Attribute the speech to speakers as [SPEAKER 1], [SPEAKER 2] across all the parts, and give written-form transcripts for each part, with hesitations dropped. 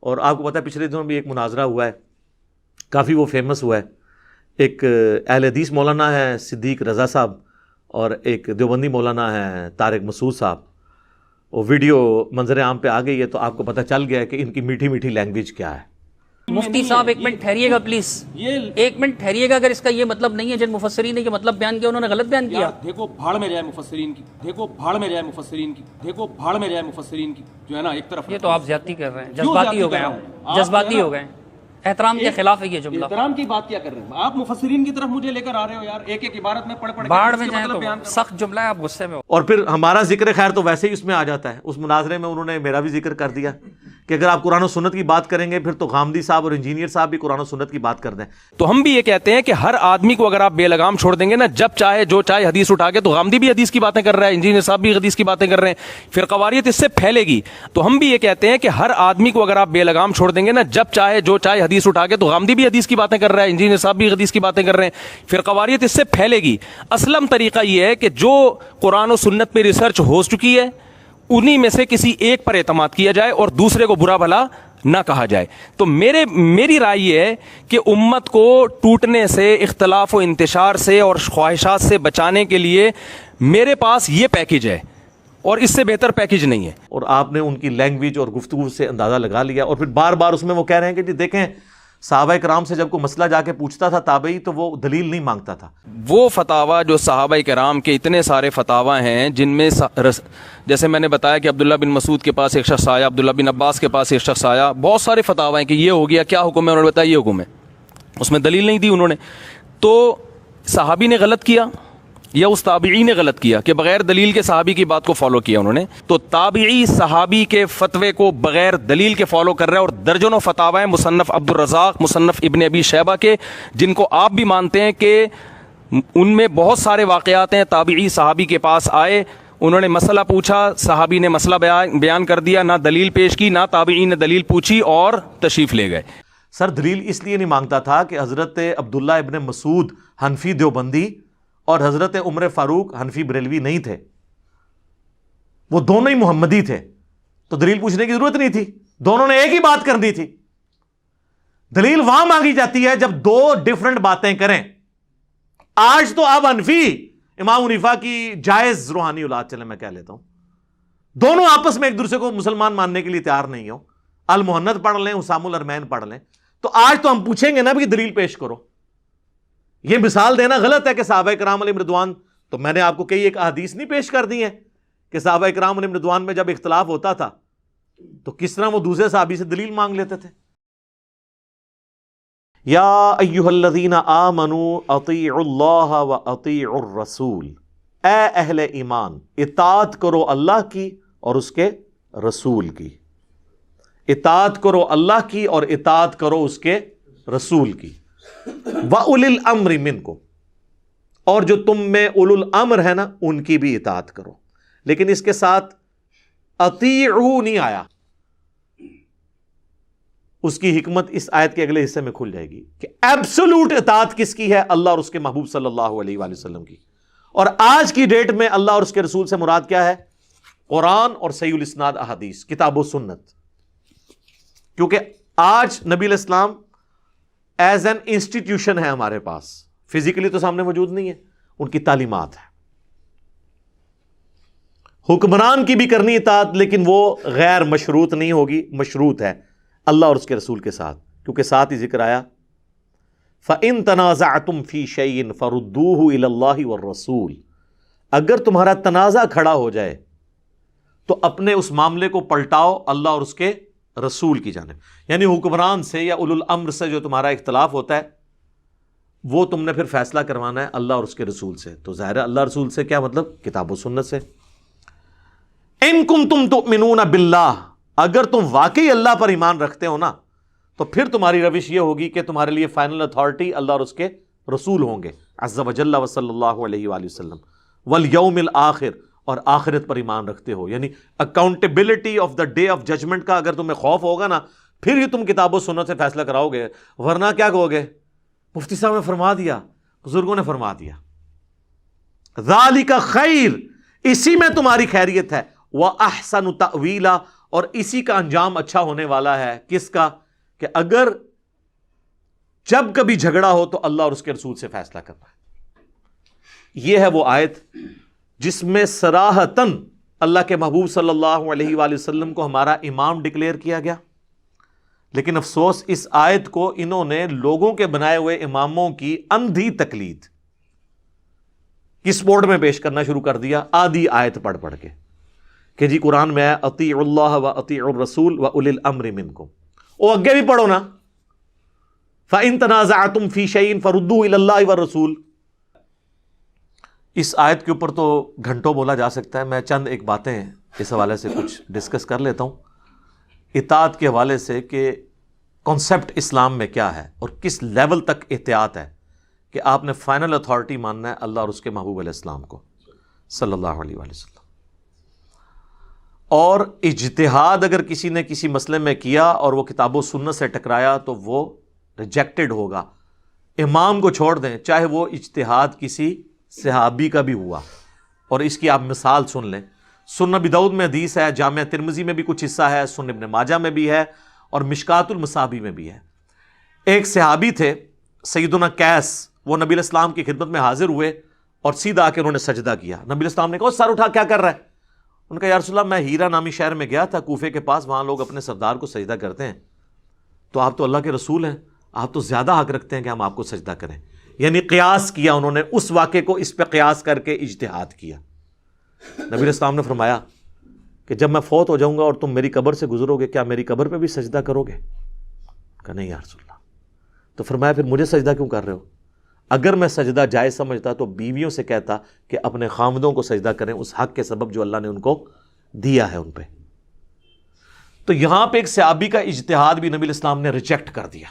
[SPEAKER 1] اور آپ کو پتہ ہے پچھلے دنوں بھی ایک مناظرہ ہوا ہے، کافی وہ فیمس ہوا ہے. ایک اہل حدیث مولانا ہے صدیق رضا صاحب، اور ایک دیوبندی مولانا ہے طارق مسعود صاحب. وہ ویڈیو منظر عام پہ آ گئی ہے تو آپ کو پتہ چل گیا ہے کہ ان کی میٹھی میٹھی لینگویج کیا ہے.
[SPEAKER 2] مفتی صاحب ایک منٹ ٹھہریے گا پلیز، ایک منٹ ٹھہریے گا. اگر اس کا یہ مطلب نہیں ہے جن مفسرین نے یہ مطلب بیان کیا انہوں نے غلط بیان کیا.
[SPEAKER 3] دیکھو بھاڑ میں جائے مفسرین کی، دیکھو بھاڑ میں جائے مفسرین کی، دیکھو بھاڑ میں جائے مفسرین کی، جو ہے نا ایک طرف.
[SPEAKER 2] یہ تو آپ زیادتی کر رہے ہیں، جذباتی ہو گئے آپ، جذباتی ہو گئے. احترام کے خلاف ہے یہ جملہ.
[SPEAKER 3] احترام کی بات کیا کر رہے ہیں آپ؟ مفسرین کی طرف مجھے لے کر آ رہے ہو یار، ایک ایک عبارت میں پڑھ
[SPEAKER 2] باڑ میں جائیں تو سخت جملہ ہے، آپ غصے میں ہو.
[SPEAKER 1] اور پھر ہمارا ذکر خیر تو ویسے ہی اس میں آ جاتا ہے. اس مناظرے میں انہوں نے میرا بھی ذکر کر دیا کہ اگر آپ قرآن و سنت کی بات کریں گے پھر تو غامدی صاحب اور انجینئر صاحب بھی قرآن و سنت کی بات کر دیں.
[SPEAKER 4] تو ہم بھی یہ کہتے ہیں کہ ہر آدمی کو اگر آپ بے لگام چھوڑ دیں گے نا، جب چاہے جو چاہے حدیث اٹھا کے، تو غامدی بھی حدیث کی باتیں کر رہا ہے، انجینئر صاحب بھی حدیث کی باتیں کر رہے ہیں، پھر قواریت اس سے پھیلے گی. تو ہم بھی یہ کہتے ہیں کہ ہر آدمی کو اگر آپ بے لگام چھوڑ دیں گے نا، جب چاہے جو چاہے حدیث اٹھا کے، تو غامدی بھی حدیث کی باتیں کر رہا ہے، انجینئر صاحب بھی حدیث کی باتیں کر رہے ہیں، پھر قواریت اس سے پھیلے گی. اسلم طریقہ یہ ہے کہ جو قرآن و سنت پہ ریسرچ ہو چکی ہے انہی میں سے کسی ایک پر اعتماد کیا جائے اور دوسرے کو برا بھلا نہ کہا جائے. تو میری رائے یہ ہے کہ امت کو ٹوٹنے سے، اختلاف و انتشار سے اور خواہشات سے بچانے کے لیے میرے پاس یہ پیکج ہے اور اس سے بہتر پیکج نہیں ہے.
[SPEAKER 1] اور آپ نے ان کی لینگویج اور گفتگو سے اندازہ لگا لیا. اور پھر بار بار اس میں وہ کہہ رہے ہیں کہ جی دیکھیں صحابہ کرام سے جب کوئی مسئلہ جا کے پوچھتا تھا تابعی تو وہ دلیل نہیں مانگتا تھا.
[SPEAKER 4] وہ فتاوی جو صحابہ کرام کے اتنے سارے فتاوی ہیں جن میں جیسے میں نے بتایا کہ عبداللہ بن مسعود کے پاس ایک شخص آیا، عبداللہ بن عباس کے پاس ایک شخص آیا، بہت سارے فتاوی ہیں کہ یہ ہو گیا، کیا حکم ہے، انہوں نے بتایا یہ حکم ہے، اس میں دلیل نہیں دی انہوں نے. تو صحابی نے غلط کیا یا اس تابعی نے غلط کیا کہ بغیر دلیل کے صحابی کی بات کو فالو کیا انہوں نے؟ تو تابعی صحابی کے فتوے کو بغیر دلیل کے فالو کر رہے ہیں. اور درجنوں فتاوی ہیں مصنف عبد الرزاق، مصنف ابن ابی شیبہ کے، جن کو آپ بھی مانتے ہیں کہ ان میں بہت سارے واقعات ہیں. تابعی صحابی کے پاس آئے، انہوں نے مسئلہ پوچھا، صحابی نے مسئلہ بیان کر دیا، نہ دلیل پیش کی، نہ تابعی نے دلیل پوچھی اور تشریف لے گئے.
[SPEAKER 1] سر دلیل اس لیے نہیں مانگتا تھا کہ حضرت عبداللہ ابن مسعود حنفی دیوبندی اور حضرت عمر فاروق حنفی بریلوی نہیں تھے، وہ دونوں ہی محمدی تھے، تو دلیل پوچھنے کی ضرورت نہیں تھی، دونوں نے ایک ہی بات کرنی تھی. دلیل وہاں مانگی جاتی ہے جب دو ڈیفرنٹ باتیں کریں. آج تو آپ حنفی امام حنیفہ کی جائز روحانی اولاد، چلے میں کہہ لیتا ہوں، دونوں آپس میں ایک دوسرے کو مسلمان ماننے کے لیے تیار نہیں ہو. المحنت پڑھ لیں، حسام الارمین پڑھ لیں، تو آج تو ہم پوچھیں گے نا بھی دلیل پیش کرو. یہ مثال دینا غلط ہے کہ صحابہ کرام علیہم رضوان، تو میں نے آپ کو کئی ایک احادیث نہیں پیش کر دی ہیں کہ صحابہ کرام علیہم رضوان میں جب اختلاف ہوتا تھا تو کس طرح وہ دوسرے صحابی سے دلیل مانگ لیتے تھے. یا ایھا الذین آمنوا اطیعوا اللہ واطیعوا الرسول، اے اہل ایمان اطاعت کرو اللہ کی اور اس کے رسول کی. اطاعت کرو اللہ کی اور اطاعت کرو اس کے رسول کی. وَأُولِي الْأَمْرِ مِنْكُمْ، اور جو تم میں اولو الامر ہے نا ان کی بھی اطاعت کرو. لیکن اس کے ساتھ اطیعوا نہیں آیا. اس کی حکمت اس آیت کے اگلے حصے میں کھل جائے گی کہ ایبسولوٹ اطاعت کس کی ہے؟ اللہ اور اس کے محبوب صلی اللہ علیہ وآلہ وسلم کی. اور آج کی ڈیٹ میں اللہ اور اس کے رسول سے مراد کیا ہے؟ قرآن اور صحیح الاسناد احادیث، کتاب و سنت. کیونکہ آج نبی علیہ السلام ایز این انسٹیٹیوشن ہے ہمارے پاس، فزیکلی تو سامنے موجود نہیں ہے، ان کی تعلیمات ہے. حکمران کی بھی کرنی اطاعت، لیکن وہ غیر مشروط نہیں ہوگی، مشروط ہے اللہ اور اس کے رسول کے ساتھ. کیونکہ ساتھ ہی ذکر آیا فَإِن تَنَازَعْتُمْ فِي شَيْءٍ فَرُدُّوهُ إِلَى اللَّهِ وَالرَّسُولِ، اگر تمہارا تنازع کھڑا ہو جائے تو اپنے اس معاملے کو پلٹاؤ اللہ اور اس کے رسول کی جانب. یعنی حکمران سے یا اولو الامر سے جو تمہارا اختلاف ہوتا ہے وہ تم نے پھر فیصلہ کروانا ہے اللہ اور اس کے رسول سے. تو ظاہر ہے اللہ رسول سے کیا مطلب؟ کتاب و سنت سے. ان کنتم تؤمنون باللہ، اگر تم واقعی اللہ پر ایمان رکھتے ہو نا تو پھر تمہاری روش یہ ہوگی کہ تمہارے لیے فائنل اتھارٹی اللہ اور اس کے رسول ہوں گے عز وجل وصلی اللہ علیہ وآلہ وسلم. والیوم الآخر، اور آخرت پر ایمان رکھتے ہو، یعنی accountability of the day of judgement کا اگر تمہیں خوف ہوگا نا پھر ہی تم کتاب و سنت سے فیصلہ کراؤ گے. ورنہ کیا کہو گے؟ مفتی صاحب نے فرما دیا، بزرگوں نے فرما دیا، ذالک خیر، اسی میں تمہاری خیریت ہے، وَأَحْسَنُ تَأْوِيلًا، اور اسی کا انجام اچھا ہونے والا ہے. کس کا؟ کہ اگر جب کبھی جھگڑا ہو تو اللہ اور اس کے رسول سے فیصلہ کرنا ہے. یہ ہے وہ آیت جس میں صراحتاً اللہ کے محبوب صلی اللہ علیہ وآلہ وسلم کو ہمارا امام ڈکلیئر کیا گیا. لیکن افسوس اس آیت کو انہوں نے لوگوں کے بنائے ہوئے اماموں کی اندھی تقلید کی سپورٹ میں پیش کرنا شروع کر دیا، آدھی آیت پڑھ پڑھ کے کہ جی قرآن میں ہے اطیعوا اللہ و اطیعوا الرسول و اولی الامر منکم. او اگے بھی پڑھو نا، فَإِن تَنَازَعْتُمْ فِي شَيْءٍ فَرُدُّوهُ إِلَى اللَّهِ وَالرَّسُولِ. اس آیت کے اوپر تو گھنٹوں بولا جا سکتا ہے. میں چند ایک باتیں اس حوالے سے کچھ ڈسکس کر لیتا ہوں اطاعت کے حوالے سے کہ کانسیپٹ اسلام میں کیا ہے اور کس لیول تک احتیاط ہے کہ آپ نے فائنل اتھارٹی ماننا ہے اللہ اور اس کے محبوب علیہ السلام کو صلی اللہ علیہ وآلہ وسلم. اور اجتہاد اگر کسی نے کسی مسئلے میں کیا اور وہ کتاب و سنت سے ٹکرایا تو وہ ریجیکٹڈ ہوگا. امام کو چھوڑ دیں، چاہے وہ اجتہاد کسی صحابی کا بھی ہوا. اور اس کی آپ مثال سن لیں، سنن ابی داؤد میں حدیث ہے، جامع ترمذی میں بھی کچھ حصہ ہے، سنن ابن ماجہ میں بھی ہے اور مشکات المصابیح میں بھی ہے. ایک صحابی تھے سیدنا قیس، وہ نبی علیہ السلام کی خدمت میں حاضر ہوئے اور سیدھا آ کے انہوں نے سجدہ کیا. نبی علیہ السلام نے کہا سر اٹھا کیا کر رہا ہے؟ ان کا یا رسول اللہ میں ہیرا نامی شہر میں گیا تھا کوفے کے پاس، وہاں لوگ اپنے سردار کو سجدہ کرتے ہیں، تو آپ تو اللہ کے رسول ہیں، آپ تو زیادہ حق رکھتے ہیں کہ ہم آپ کو سجدہ کریں. یعنی قیاس کیا انہوں نے، اس واقعے کو اس پہ قیاس کر کے اجتہاد کیا. نبی علیہ السلام نے فرمایا کہ جب میں فوت ہو جاؤں گا اور تم میری قبر سے گزرو گے کیا میری قبر پہ بھی سجدہ کرو گے؟ کہا نہیں یا رسول اللہ. تو فرمایا پھر مجھے سجدہ کیوں کر رہے ہو؟ اگر میں سجدہ جائز سمجھتا تو بیویوں سے کہتا کہ اپنے خامدوں کو سجدہ کریں اس حق کے سبب جو اللہ نے ان کو دیا ہے ان پہ. تو یہاں پہ ایک صحابی کا اجتہاد بھی نبی علیہ السلام نے ریجیکٹ کر دیا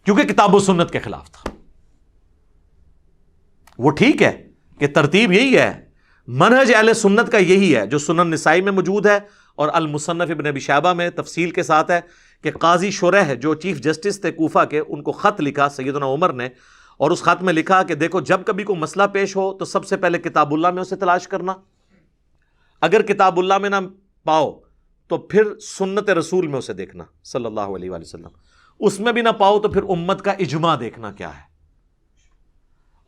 [SPEAKER 1] کیونکہ کتاب و سنت کے خلاف تھا. وہ ٹھیک ہے کہ ترتیب یہی ہے، منہج اہل سنت کا یہی ہے جو سنن نسائی میں موجود ہے اور المصنف ابن ابی شیبہ میں تفصیل کے ساتھ ہے کہ قاضی شریح جو چیف جسٹس تھے کوفہ کے، ان کو خط لکھا سیدنا عمر نے، اور اس خط میں لکھا کہ دیکھو جب کبھی کوئی مسئلہ پیش ہو تو سب سے پہلے کتاب اللہ میں اسے تلاش کرنا، اگر کتاب اللہ میں نہ پاؤ تو پھر سنت رسول میں اسے دیکھنا صلی اللہ علیہ وآلہ وسلم، اس میں بھی نہ پاؤ تو پھر امت کا اجماع دیکھنا کیا ہے،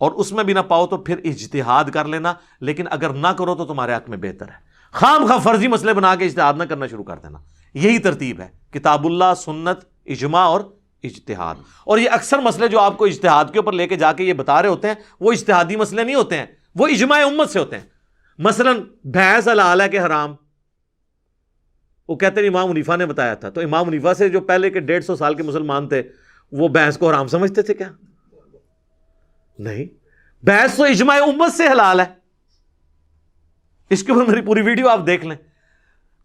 [SPEAKER 1] اور اس میں بھی نہ پاؤ تو پھر اجتہاد کر لینا، لیکن اگر نہ کرو تو تمہارے حق میں بہتر ہے. خام خواہ فرضی مسئلے بنا کے اجتہاد نہ کرنا شروع کر دینا. یہی ترتیب ہے، کتاب اللہ، سنت، اجماع اور اجتہاد. اور یہ اکثر مسئلے جو آپ کو اجتہاد کے اوپر لے کے جا کے یہ بتا رہے ہوتے ہیں وہ اجتہادی مسئلے نہیں ہوتے ہیں، وہ اجماع امت سے ہوتے ہیں. مثلا بھینس حلال ہے کہ حرام، وہ کہتے ہیں امام حنیفہ نے بتایا تھا، تو امام حنیفہ سے جو پہلے کے 150 سال کے مسلمان تھے وہ بھینس کو حرام سمجھتے تھے کیا؟ نہیں، بحث تو اجماع امت سے حلال ہے. اس کے اوپر میری پوری ویڈیو آپ دیکھ لیں.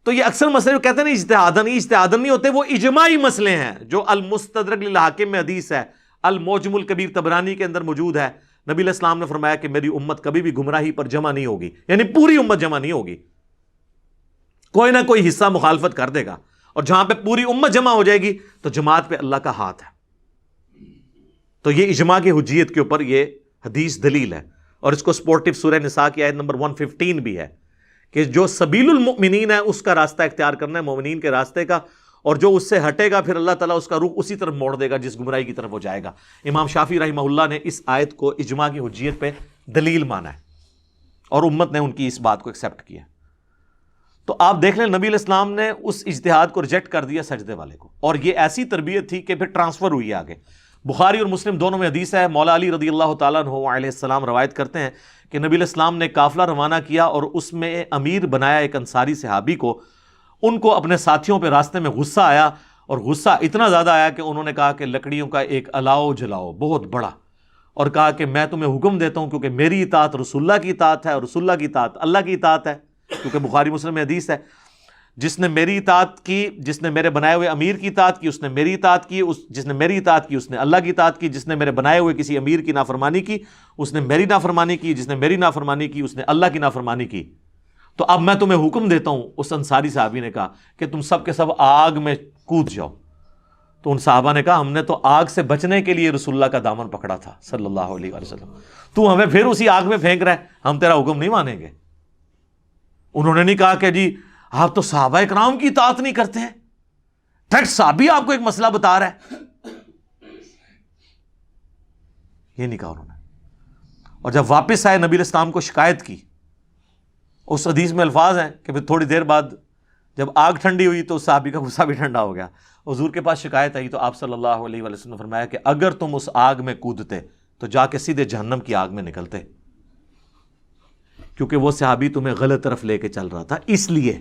[SPEAKER 1] تو یہ اکثر مسئلے جو کہتے ہیں اجتہادن نہیں ہوتے، وہ اجماعی مسئلے ہیں جو المستدرک للحاکم میں حدیث ہے، المعجم الکبیر طبرانی کے اندر موجود ہے. نبی علیہ السلام نے فرمایا کہ میری امت کبھی بھی گمراہی پر جمع نہیں ہوگی، یعنی پوری امت جمع نہیں ہوگی، کوئی نہ کوئی حصہ مخالفت کر دے گا، اور جہاں پہ پوری امت جمع ہو جائے گی تو جماعت پہ اللہ کا ہاتھ ہے. تو یہ اجماع کی حجیت کے اوپر یہ حدیث دلیل ہے. اور اس کو سپورٹو سورہ نساء کی آیت نمبر 115 بھی ہے کہ جو سبیل المؤمنین ہے اس کا راستہ اختیار کرنا ہے، مومنین کے راستے کا، اور جو اس سے ہٹے گا پھر اللہ تعالیٰ اس کا رخ اسی طرف موڑ دے گا جس گمراہی کی طرف وہ جائے گا. امام شافعی رحمہ اللہ نے اس آیت کو اجماع کی حجیت پہ دلیل مانا ہے اور امت نے ان کی اس بات کو ایکسیپٹ کیا. تو آپ دیکھ لیں نبی علیہ السلام نے اس اجتہاد کو ریجیکٹ کر دیا سجدے والے کو، اور یہ ایسی تربیت تھی کہ پھر ٹرانسفر ہوئی آگے. بخاری اور مسلم دونوں میں حدیث ہے، مولا علی رضی اللہ تعالیٰ عنہ علیہ السلام روایت کرتے ہیں کہ نبی علیہ السلام نے قافلہ روانہ کیا اور اس میں امیر بنایا ایک انصاری صحابی کو. ان کو اپنے ساتھیوں پہ راستے میں غصہ آیا، اور غصہ اتنا زیادہ آیا کہ انہوں نے کہا کہ لکڑیوں کا ایک الاؤ جلاؤ بہت بڑا، اور کہا کہ میں تمہیں حکم دیتا ہوں کیونکہ میری اطاعت رسول اللہ کی اطاعت ہے اور رسول اللہ کی اطاعت اللہ کی اطاعت ہے، کیونکہ بخاری مسلم میں حدیث ہے جس نے میری اطاعت کی، جس نے میرے بنائے ہوئے امیر کی اطاعت کی اس نے میری اطاعت کی، جس نے میری اطاعت کی اس نے اللہ کی اطاعت کی، جس نے میرے بنائے ہوئے کسی امیر کی نافرمانی کی اس نے میری نافرمانی کی، جس نے میری نافرمانی کی اس نے اللہ کی نافرمانی کی. تو اب میں تمہیں حکم دیتا ہوں. اس انصاری صحابی نے کہا کہ تم سب کے سب آگ میں کود جاؤ. تو ان صحابہ نے کہا ہم نے تو آگ سے بچنے کے لیے رسول اللہ کا دامن پکڑا تھا صلی اللہ علیہ وسلم، تو ہمیں پھر اسی آگ میں پھینک رہا ہے، ہم تیرا حکم نہیں مانیں گے. انہوں نے نہیں کہا کہ جی آپ تو صحابہ کرام کی اطاعت نہیں کرتے ہیں، ڈائریکٹ صحابی آپ کو ایک مسئلہ بتا رہا ہے. یہ نہیں کہا انہوں نے. اور جب واپس آئے نبی علیہ السلام کو شکایت کی. اس حدیث میں الفاظ ہیں کہ پھر تھوڑی دیر بعد جب آگ ٹھنڈی ہوئی تو اس صحابی کا غصہ بھی ٹھنڈا ہو گیا. حضور کے پاس شکایت آئی تو آپ صلی اللہ علیہ وسلم نے فرمایا کہ اگر تم اس آگ میں کودتے تو جا کے سیدھے جہنم کی آگ میں نکلتے، کیونکہ وہ صحابی تمہیں غلط طرف لے کے چل رہا تھا. اس لیے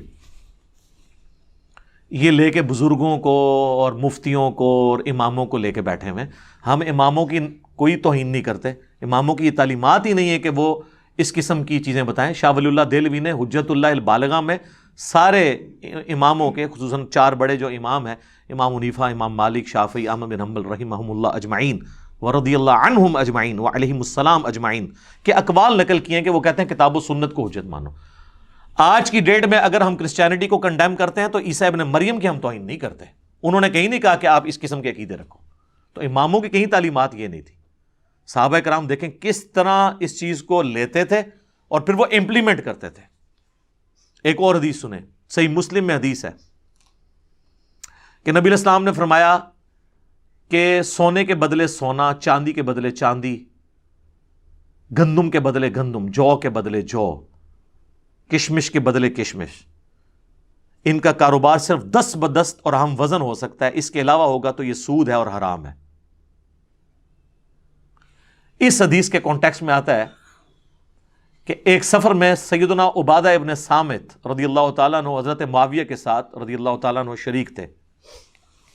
[SPEAKER 1] یہ لے کے بزرگوں کو اور مفتیوں کو اور اماموں کو لے کے بیٹھے ہوئے. ہم اماموں کی کوئی توہین نہیں کرتے، اماموں کی یہ تعلیمات ہی نہیں ہے کہ وہ اس قسم کی چیزیں بتائیں. شاہ ولی اللہ دہلوی نے حجت اللہ البالغہ میں سارے اماموں کے، خصوصاً 4 بڑے جو امام ہیں، امام حنیفہ، امام مالک، شافعی، احمد بن حنبل رحمہم اللہ اجمعین ورضی اللہ عنہم اجمعین وعلیہم السلام اجمعین کے اقوال نقل کیے ہیں کہ وہ کہتے ہیں کتاب و سنت کو حجت مانو. آج کی ڈیٹ میں اگر ہم کرسچینٹی کو کنڈیم کرتے ہیں تو عیسیٰ ابن مریم کی ہم توہین نہیں کرتے. انہوں نے کہیں نہیں کہا کہ آپ اس قسم کے عقیدے رکھو. تو اماموں کی کہیں تعلیمات یہ نہیں تھی. صحابہ کرام دیکھیں کس طرح اس چیز کو لیتے تھے اور پھر وہ امپلیمنٹ کرتے تھے. ایک اور حدیث سنیں، صحیح مسلم میں حدیث ہے کہ نبی علیہ السلام نے فرمایا کہ سونے کے بدلے سونا، چاندی کے بدلے چاندی، گندم کے بدلے گندم، جو کے بدلے جو، کشمش کے بدلے کشمش، ان کا کاروبار صرف دست بدست اور ہم وزن ہو سکتا ہے، اس کے علاوہ ہوگا تو یہ سود ہے اور حرام ہے. اس حدیث کے کانٹیکسٹ میں آتا ہے کہ ایک سفر میں سیدنا عبادہ ابن صامت رضی اللہ تعالیٰ عنہ حضرت معاویہ کے ساتھ رضی اللہ تعالیٰ عنہ شریک تھے.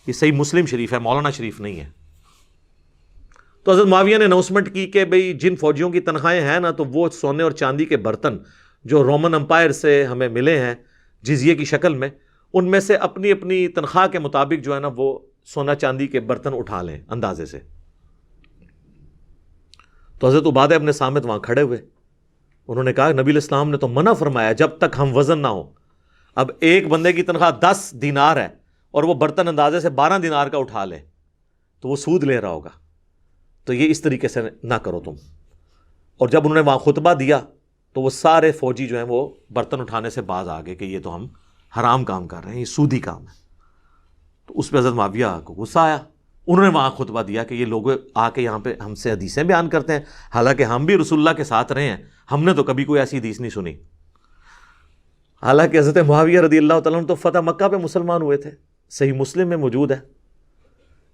[SPEAKER 1] یہ صحیح مسلم شریف ہے، مولانا شریف نہیں ہے. تو حضرت معاویہ نے اناؤنسمنٹ کی کہ بھئی جن فوجیوں کی تنخواہیں ہیں نا، تو وہ سونے اور چاندی کے برتن جو رومن امپائر سے ہمیں ملے ہیں جزیے کی شکل میں، ان میں سے اپنی اپنی تنخواہ کے مطابق جو ہے نا وہ سونا چاندی کے برتن اٹھا لیں اندازے سے. تو حضرت عبادہ ابن صامت وہاں کھڑے ہوئے. انہوں نے کہا نبی علیہ السلام نے تو منع فرمایا جب تک ہم وزن نہ ہو. اب ایک بندے کی تنخواہ 10 دینار ہے اور وہ برتن اندازے سے 12 دینار کا اٹھا لے تو وہ سود لے رہا ہوگا. تو یہ اس طریقے سے نہ کرو تم. اور جب انہوں نے وہاں خطبہ دیا تو وہ سارے فوجی جو ہیں وہ برتن اٹھانے سے باز آ گئے کہ یہ تو ہم حرام کام کر رہے ہیں، یہ سودی کام ہے. تو اس پہ حضرت معاویہ کو غصہ آیا. انہوں نے وہاں خطبہ دیا کہ یہ لوگ آ کے یہاں پہ ہم سے حدیثیں بیان کرتے ہیں، حالانکہ ہم بھی رسول اللہ کے ساتھ رہے ہیں، ہم نے تو کبھی کوئی ایسی حدیث نہیں سنی. حالانکہ حضرت معاویہ رضی اللہ تعالیٰ عنہ تو فتح مکہ پہ مسلمان ہوئے تھے. صحیح مسلم میں موجود ہے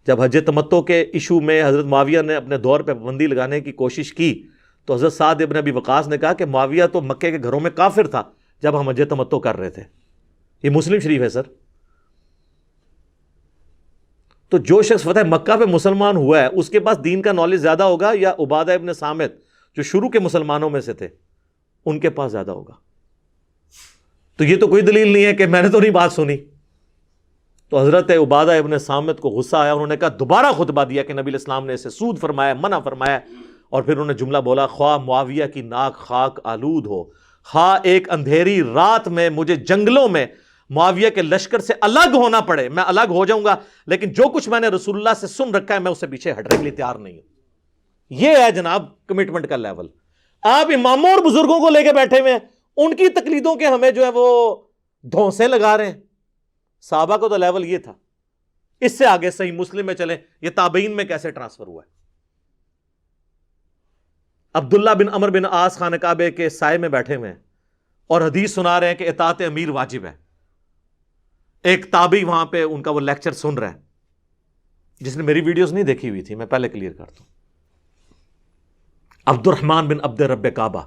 [SPEAKER 1] جب حج تمتع کے ایشو میں حضرت معاویہ نے اپنے دور پہ پابندی لگانے کی کوشش کی تو حضرت سعد ابن ابی وقاص نے کہا کہ معاویہ تو مکے کے گھروں میں کافر تھا جب ہم حج تمتع کر رہے تھے. یہ مسلم شریف ہے سر. تو جو شخص فتح مکہ پہ مسلمان ہوا ہے اس کے پاس دین کا نالج زیادہ ہوگا یا عبادہ ابن صامت جو شروع کے مسلمانوں میں سے تھے ان کے پاس زیادہ ہوگا؟ تو یہ تو کوئی دلیل نہیں ہے کہ میں نے تو نہیں بات سنی. تو حضرت عبادہ ابن صامت کو غصہ آیا. انہوں نے کہا دوبارہ خطبہ دیا کہ نبی علیہ السلام نے اسے سود فرمایا، منع فرمایا. اور پھر انہوں نے جملہ بولا خواہ معاویہ کی ناک خاک آلود ہو، خواہ ایک اندھیری رات میں مجھے جنگلوں میں معاویہ کے لشکر سے الگ ہونا پڑے، میں الگ ہو جاؤں گا، لیکن جو کچھ میں نے رسول اللہ سے سن رکھا ہے میں اس سے پیچھے ہٹنے کے لیے تیار نہیں ہوں. یہ ہے جناب کمٹمنٹ کا لیول. آپ اماموں اور بزرگوں کو لے کے بیٹھے ہوئے ہیں، ان کی تقلیدوں کے ہمیں جو ہے وہ دھونسے لگا رہے ہیں. صحابہ کو تو لیول یہ تھا. اس سے آگے صحیح مسلم میں چلیں، یہ تابعین میں کیسے ٹرانسفر ہوا ہے. عبداللہ بن عمر بن عاص خانہ کعبہ کے سائے میں بیٹھے ہوئے ہیں اور حدیث سنا رہے ہیں کہ اطاعت امیر واجب ہے. ایک تابعی وہاں پہ ان کا وہ لیکچر سن رہا ہے. جس نے میری ویڈیوز نہیں دیکھی ہوئی تھی میں پہلے کلیئر کرتا ہوں. عبد الرحمن بن عبد رب کعبہ.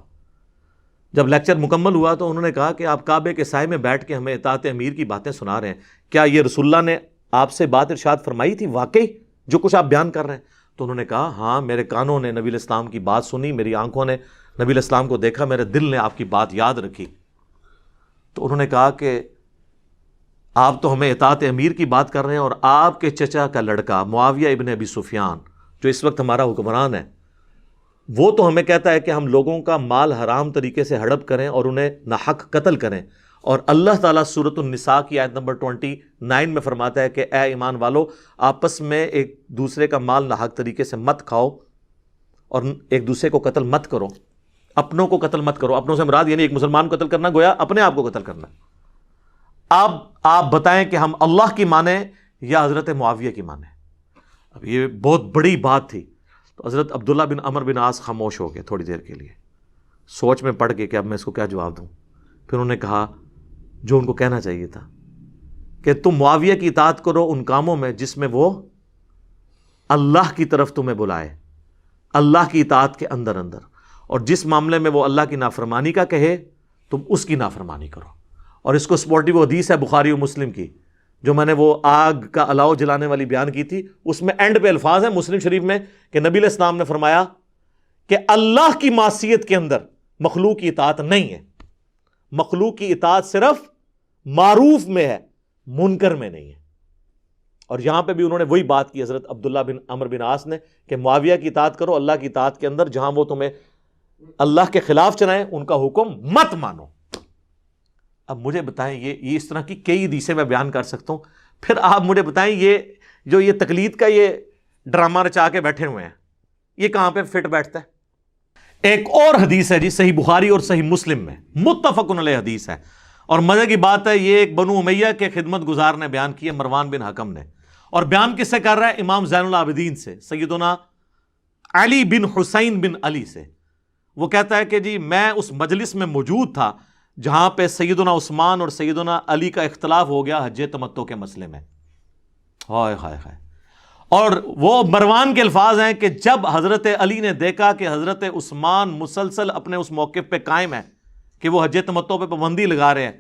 [SPEAKER 1] جب لیکچر مکمل ہوا تو انہوں نے کہا کہ آپ کعبے کے سائے میں بیٹھ کے ہمیں اطاعت امیر کی باتیں سنا رہے ہیں، کیا یہ رسول اللہ نے آپ سے بات ارشاد فرمائی تھی واقعی جو کچھ آپ بیان کر رہے ہیں؟ تو انہوں نے کہا ہاں، میرے کانوں نے نبی علیہ السلام کی بات سنی، میری آنکھوں نے نبی علیہ السلام کو دیکھا، میرے دل نے آپ کی بات یاد رکھی. تو انہوں نے کہا کہ آپ تو ہمیں اطاعت امیر کی بات کر رہے ہیں اور آپ کے چچا کا لڑکا معاویہ ابن ابی سفیان جو اس وقت ہمارا حکمران ہے وہ تو ہمیں کہتا ہے کہ ہم لوگوں کا مال حرام طریقے سے ہڑپ کریں اور انہیں ناحق قتل کریں، اور اللہ تعالیٰ سورۃ النساء کی آیت نمبر 29 میں فرماتا ہے کہ اے ایمان والو آپس میں ایک دوسرے کا مال ناحق طریقے سے مت کھاؤ اور ایک دوسرے کو قتل مت کرو، اپنوں کو قتل مت کرو. اپنوں سے مراد یعنی ایک مسلمان کو قتل کرنا گویا اپنے آپ کو قتل کرنا. اب آپ بتائیں کہ ہم اللہ کی مانیں یا حضرت معاویہ کی مانیں؟ اب یہ بہت بڑی بات تھی. تو حضرت عبداللہ بن عمر بن عاص خاموش ہو گئے تھوڑی دیر کے لیے, سوچ میں پڑ گئے کہ اب میں اس کو کیا جواب دوں. پھر انہوں نے کہا جو ان کو کہنا چاہیے تھا کہ تم معاویہ کی اطاعت کرو ان کاموں میں جس میں وہ اللہ کی طرف تمہیں بلائے, اللہ کی اطاعت کے اندر اندر, اور جس معاملے میں وہ اللہ کی نافرمانی کا کہے تم اس کی نافرمانی کرو. اور اس کو سپورٹی وہ حدیث ہے بخاری و مسلم کی جو میں نے وہ آگ کا الاؤ جلانے والی بیان کی تھی, اس میں اینڈ پہ الفاظ ہیں مسلم شریف میں کہ نبی علیہ السلام نے فرمایا کہ اللہ کی معصیت کے اندر مخلوق کی اطاعت نہیں ہے, مخلوق کی اطاعت صرف معروف میں ہے, منکر میں نہیں ہے. اور یہاں پہ بھی انہوں نے وہی بات کی حضرت عبداللہ بن عمر بن عاص نے کہ معاویہ کی اطاعت کرو اللہ کی اطاعت کے اندر, جہاں وہ تمہیں اللہ کے خلاف چلائیں ان کا حکم مت مانو. اب مجھے بتائیں یہ اس طرح کی کئی حدیثیں میں بیان کر سکتا ہوں, پھر آپ مجھے بتائیں یہ تقلید کا یہ ڈرامہ رچا کے بیٹھے ہوئے ہیں یہ کہاں پہ فٹ بیٹھتا ہے؟ ایک اور حدیث ہے جی صحیح بخاری اور صحیح مسلم میں متفق علیہ حدیث ہے, اور مزے کی بات ہے یہ ایک بنو امیہ کے خدمت گزار نے بیان کی ہے, مروان بن حکم نے, اور بیان کس سے کر رہا ہے؟ امام زین العابدین سے, سیدنا علی بن حسین بن علی سے. وہ کہتا ہے کہ جی میں اس مجلس میں موجود تھا جہاں پہ سیدنا عثمان اور سیدنا علی کا اختلاف ہو گیا حج تمتع کے مسئلے میں. ہائے ہائے ہائے. اور وہ مروان کے الفاظ ہیں کہ جب حضرت علی نے دیکھا کہ حضرت عثمان مسلسل اپنے اس موقف پہ قائم ہے کہ وہ حج تمتع پہ پابندی لگا رہے ہیں,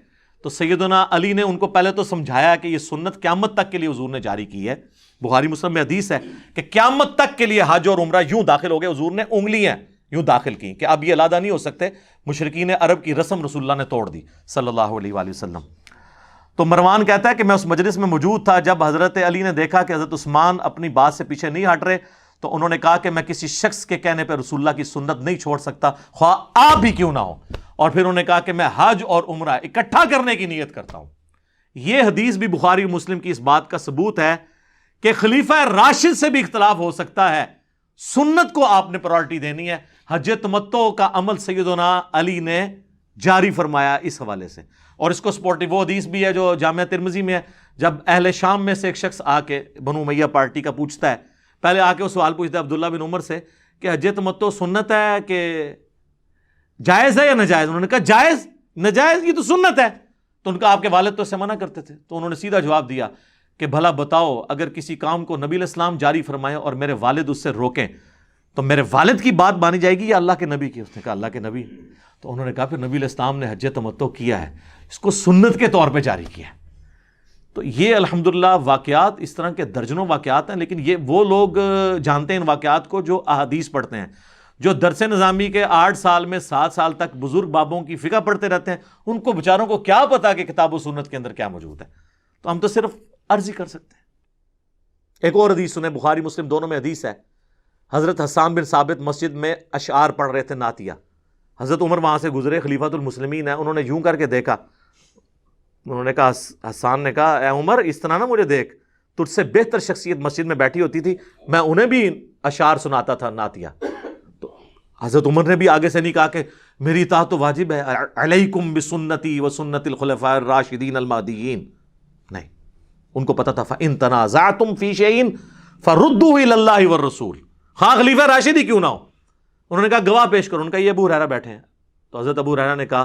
[SPEAKER 1] تو سیدنا علی نے ان کو پہلے تو سمجھایا کہ یہ سنت قیامت تک کے لیے حضور نے جاری کی ہے. بخاری مسلم میں حدیث ہے کہ قیامت تک کے لیے حج اور عمرہ یوں داخل ہو گئے, حضور نے انگلیاں یوں داخل کی کہ اب یہ علیحدہ نہیں ہو سکتے, مشرکین عرب کی رسم رسول اللہ نے توڑ دی صلی اللہ علیہ وآلہ وسلم. تو مروان کہتا ہے کہ میں اس مجلس میں موجود تھا جب حضرت علی نے دیکھا کہ حضرت عثمان اپنی بات سے پیچھے نہیں ہٹ رہے, تو انہوں نے کہا کہ میں کسی شخص کے کہنے پہ رسول اللہ کی سنت نہیں چھوڑ سکتا خواہ آپ ہی کیوں نہ ہو. اور پھر انہوں نے کہا کہ میں حج اور عمرہ اکٹھا کرنے کی نیت کرتا ہوں. یہ حدیث بھی بخاری و مسلم کی اس بات کا ثبوت ہے کہ خلیفہ راشد سے بھی اختلاف ہو سکتا ہے, سنت کو آپ نے پرائرٹی دینی ہے. حج تمتع کا عمل سیدنا علی نے جاری فرمایا اس حوالے سے. اور اس کو سپورٹی وہ حدیث بھی ہے جو جامعہ ترمذی میں ہے, جب اہل شام میں سے ایک شخص آ کے بنو امیہ پارٹی کا پوچھتا ہے, پہلے آ کے وہ سوال پوچھتا ہے عبداللہ بن عمر سے کہ حج تمتع سنت ہے کہ جائز ہے یا ناجائز؟ انہوں نے کہا جائز, ناجائز یہ تو سنت ہے. تو ان کا آپ کے والد تو اسے منع کرتے تھے, تو انہوں نے سیدھا جواب دیا کہ بھلا بتاؤ اگر کسی کام کو نبی علیہ السلام جاری فرمائے اور میرے والد اس سے روکیں تو میرے والد کی بات مانی جائے گی یا اللہ کے نبی کی؟ اس نے کہا اللہ کے نبی. تو انہوں نے کہا پھر نبی علیہ السلام نے حج تمتع کیا ہے, اس کو سنت کے طور پہ جاری کیا ہے. تو یہ الحمدللہ واقعات اس طرح کے درجنوں واقعات ہیں, لیکن یہ وہ لوگ جانتے ہیں ان واقعات کو جو احادیث پڑھتے ہیں, جو درس نظامی کے 8 سال میں 7 سال تک بزرگ بابوں کی فقہ پڑھتے رہتے ہیں, ان کو بیچاروں کو کیا پتا کہ کتاب و سنت کے اندر کیا موجود ہے. تو ہم تو صرف عرض ہی کر سکتے ہیں. ایک اور حدیث سنیں, بخاری مسلم دونوں میں حدیث ہے, حضرت حسان بن ثابت مسجد میں اشعار پڑھ رہے تھے نعتیہ, حضرت عمر وہاں سے گزرے, خلیفۃ المسلمین ہیں, انہوں نے یوں کر کے دیکھا, انہوں نے کہا, حسان نے کہا اے عمر اس طرح نہ مجھے دیکھ, تجھ سے بہتر شخصیت مسجد میں بیٹھی ہوتی تھی, میں انہیں بھی اشعار سناتا تھا نعتیہ. تو حضرت عمر نے بھی آگے سے نہیں کہا کہ میری اطاعت تو واجب ہے, علیکم بسنتی و سنت الخلفاء الراشدین المہدیین, نہیں, ان کو پتا تھا فَإِن تَنَازَعْتُمْ فِي شَيْءٍ فَرُدُّوهُ إِلَى اللَّهِ وَالرَّسُولِ, ہاں خلیفہ راشد ہی کیوں نہ ہو. انہوں نے کہا گواہ پیش کرو, ان کا یہ ابو ہریرہ بیٹھے ہیں. تو حضرت ابو ہریرہ نے کہا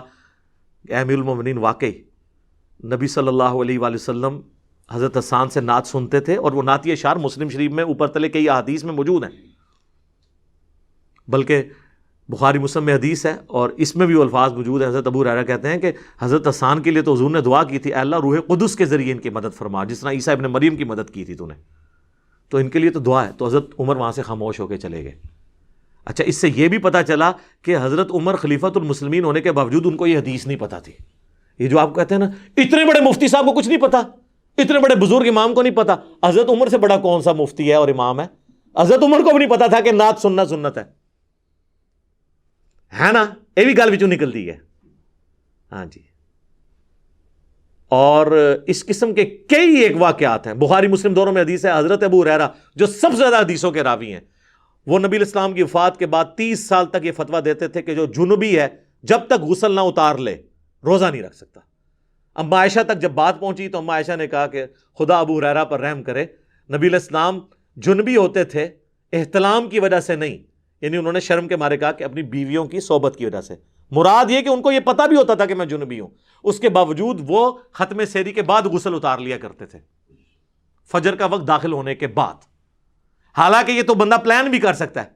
[SPEAKER 1] اے امیر المومنین واقعی نبی صلی اللہ علیہ وآلہ وسلم حضرت حسان سے نعت سنتے تھے, اور وہ نعتی اشعار مسلم شریف میں اوپر تلے کئی احادیث میں موجود ہیں, بلکہ بخاری مسلم میں حدیث ہے اور اس میں بھی وہ الفاظ موجود ہے. حضرت ابو ہریرہ کہتے ہیں کہ حضرت حسان کے لیے تو حضور نے دعا کی تھی, اے اللہ روح قدس کے ذریعے ان کی مدد فرما, جس طرح عیسیٰ ابن مریم کی مدد کی تھی تو نے, تو ان کے لیے تو دعا ہے. تو حضرت عمر وہاں سے خاموش ہو کے چلے گئے. اچھا, اس سے یہ بھی پتا چلا کہ حضرت عمر خلیفۃ المسلمین ہونے کے باوجود ان کو یہ حدیث نہیں پتا تھی. یہ جو آپ کہتے ہیں نا اتنے بڑے مفتی صاحب کو کچھ نہیں پتا, اتنے بڑے بزرگ امام کو نہیں پتا, حضرت عمر سے بڑا کون سا مفتی ہے اور امام ہے؟ حضرت عمر کو بھی نہیں پتا تھا کہ نعت سننا سنت ہے نا, یہ بھی گل وچوں نکلتی ہے. ہاں جی, اور اس قسم کے کئی ایک واقعات ہیں. بخاری مسلم دونوں میں حدیث ہے, حضرت ابو ہریرہ جو سب سے زیادہ حدیثوں کے راوی ہیں, وہ نبی علیہ السلام کی وفات کے بعد 30 سال تک یہ فتویٰ دیتے تھے کہ جو جنوبی ہے جب تک غسل نہ اتار لے روزہ نہیں رکھ سکتا. اما عائشہ تک جب بات پہنچی تو اما عائشہ نے کہا کہ خدا ابو ہریرہ پر رحم کرے، نبی علیہ السلام جنبی ہوتے تھے احتلام کی وجہ سے نہیں، یعنی انہوں نے شرم کے مارے کہا کہ اپنی بیویوں کی صحبت کی وجہ سے، مراد یہ کہ ان کو یہ پتہ بھی ہوتا تھا کہ میں جنبی ہوں، اس کے باوجود وہ ختم سحری کے بعد غسل اتار لیا کرتے تھے، فجر کا وقت داخل ہونے کے بعد۔ حالانکہ یہ تو بندہ پلان بھی کر سکتا ہے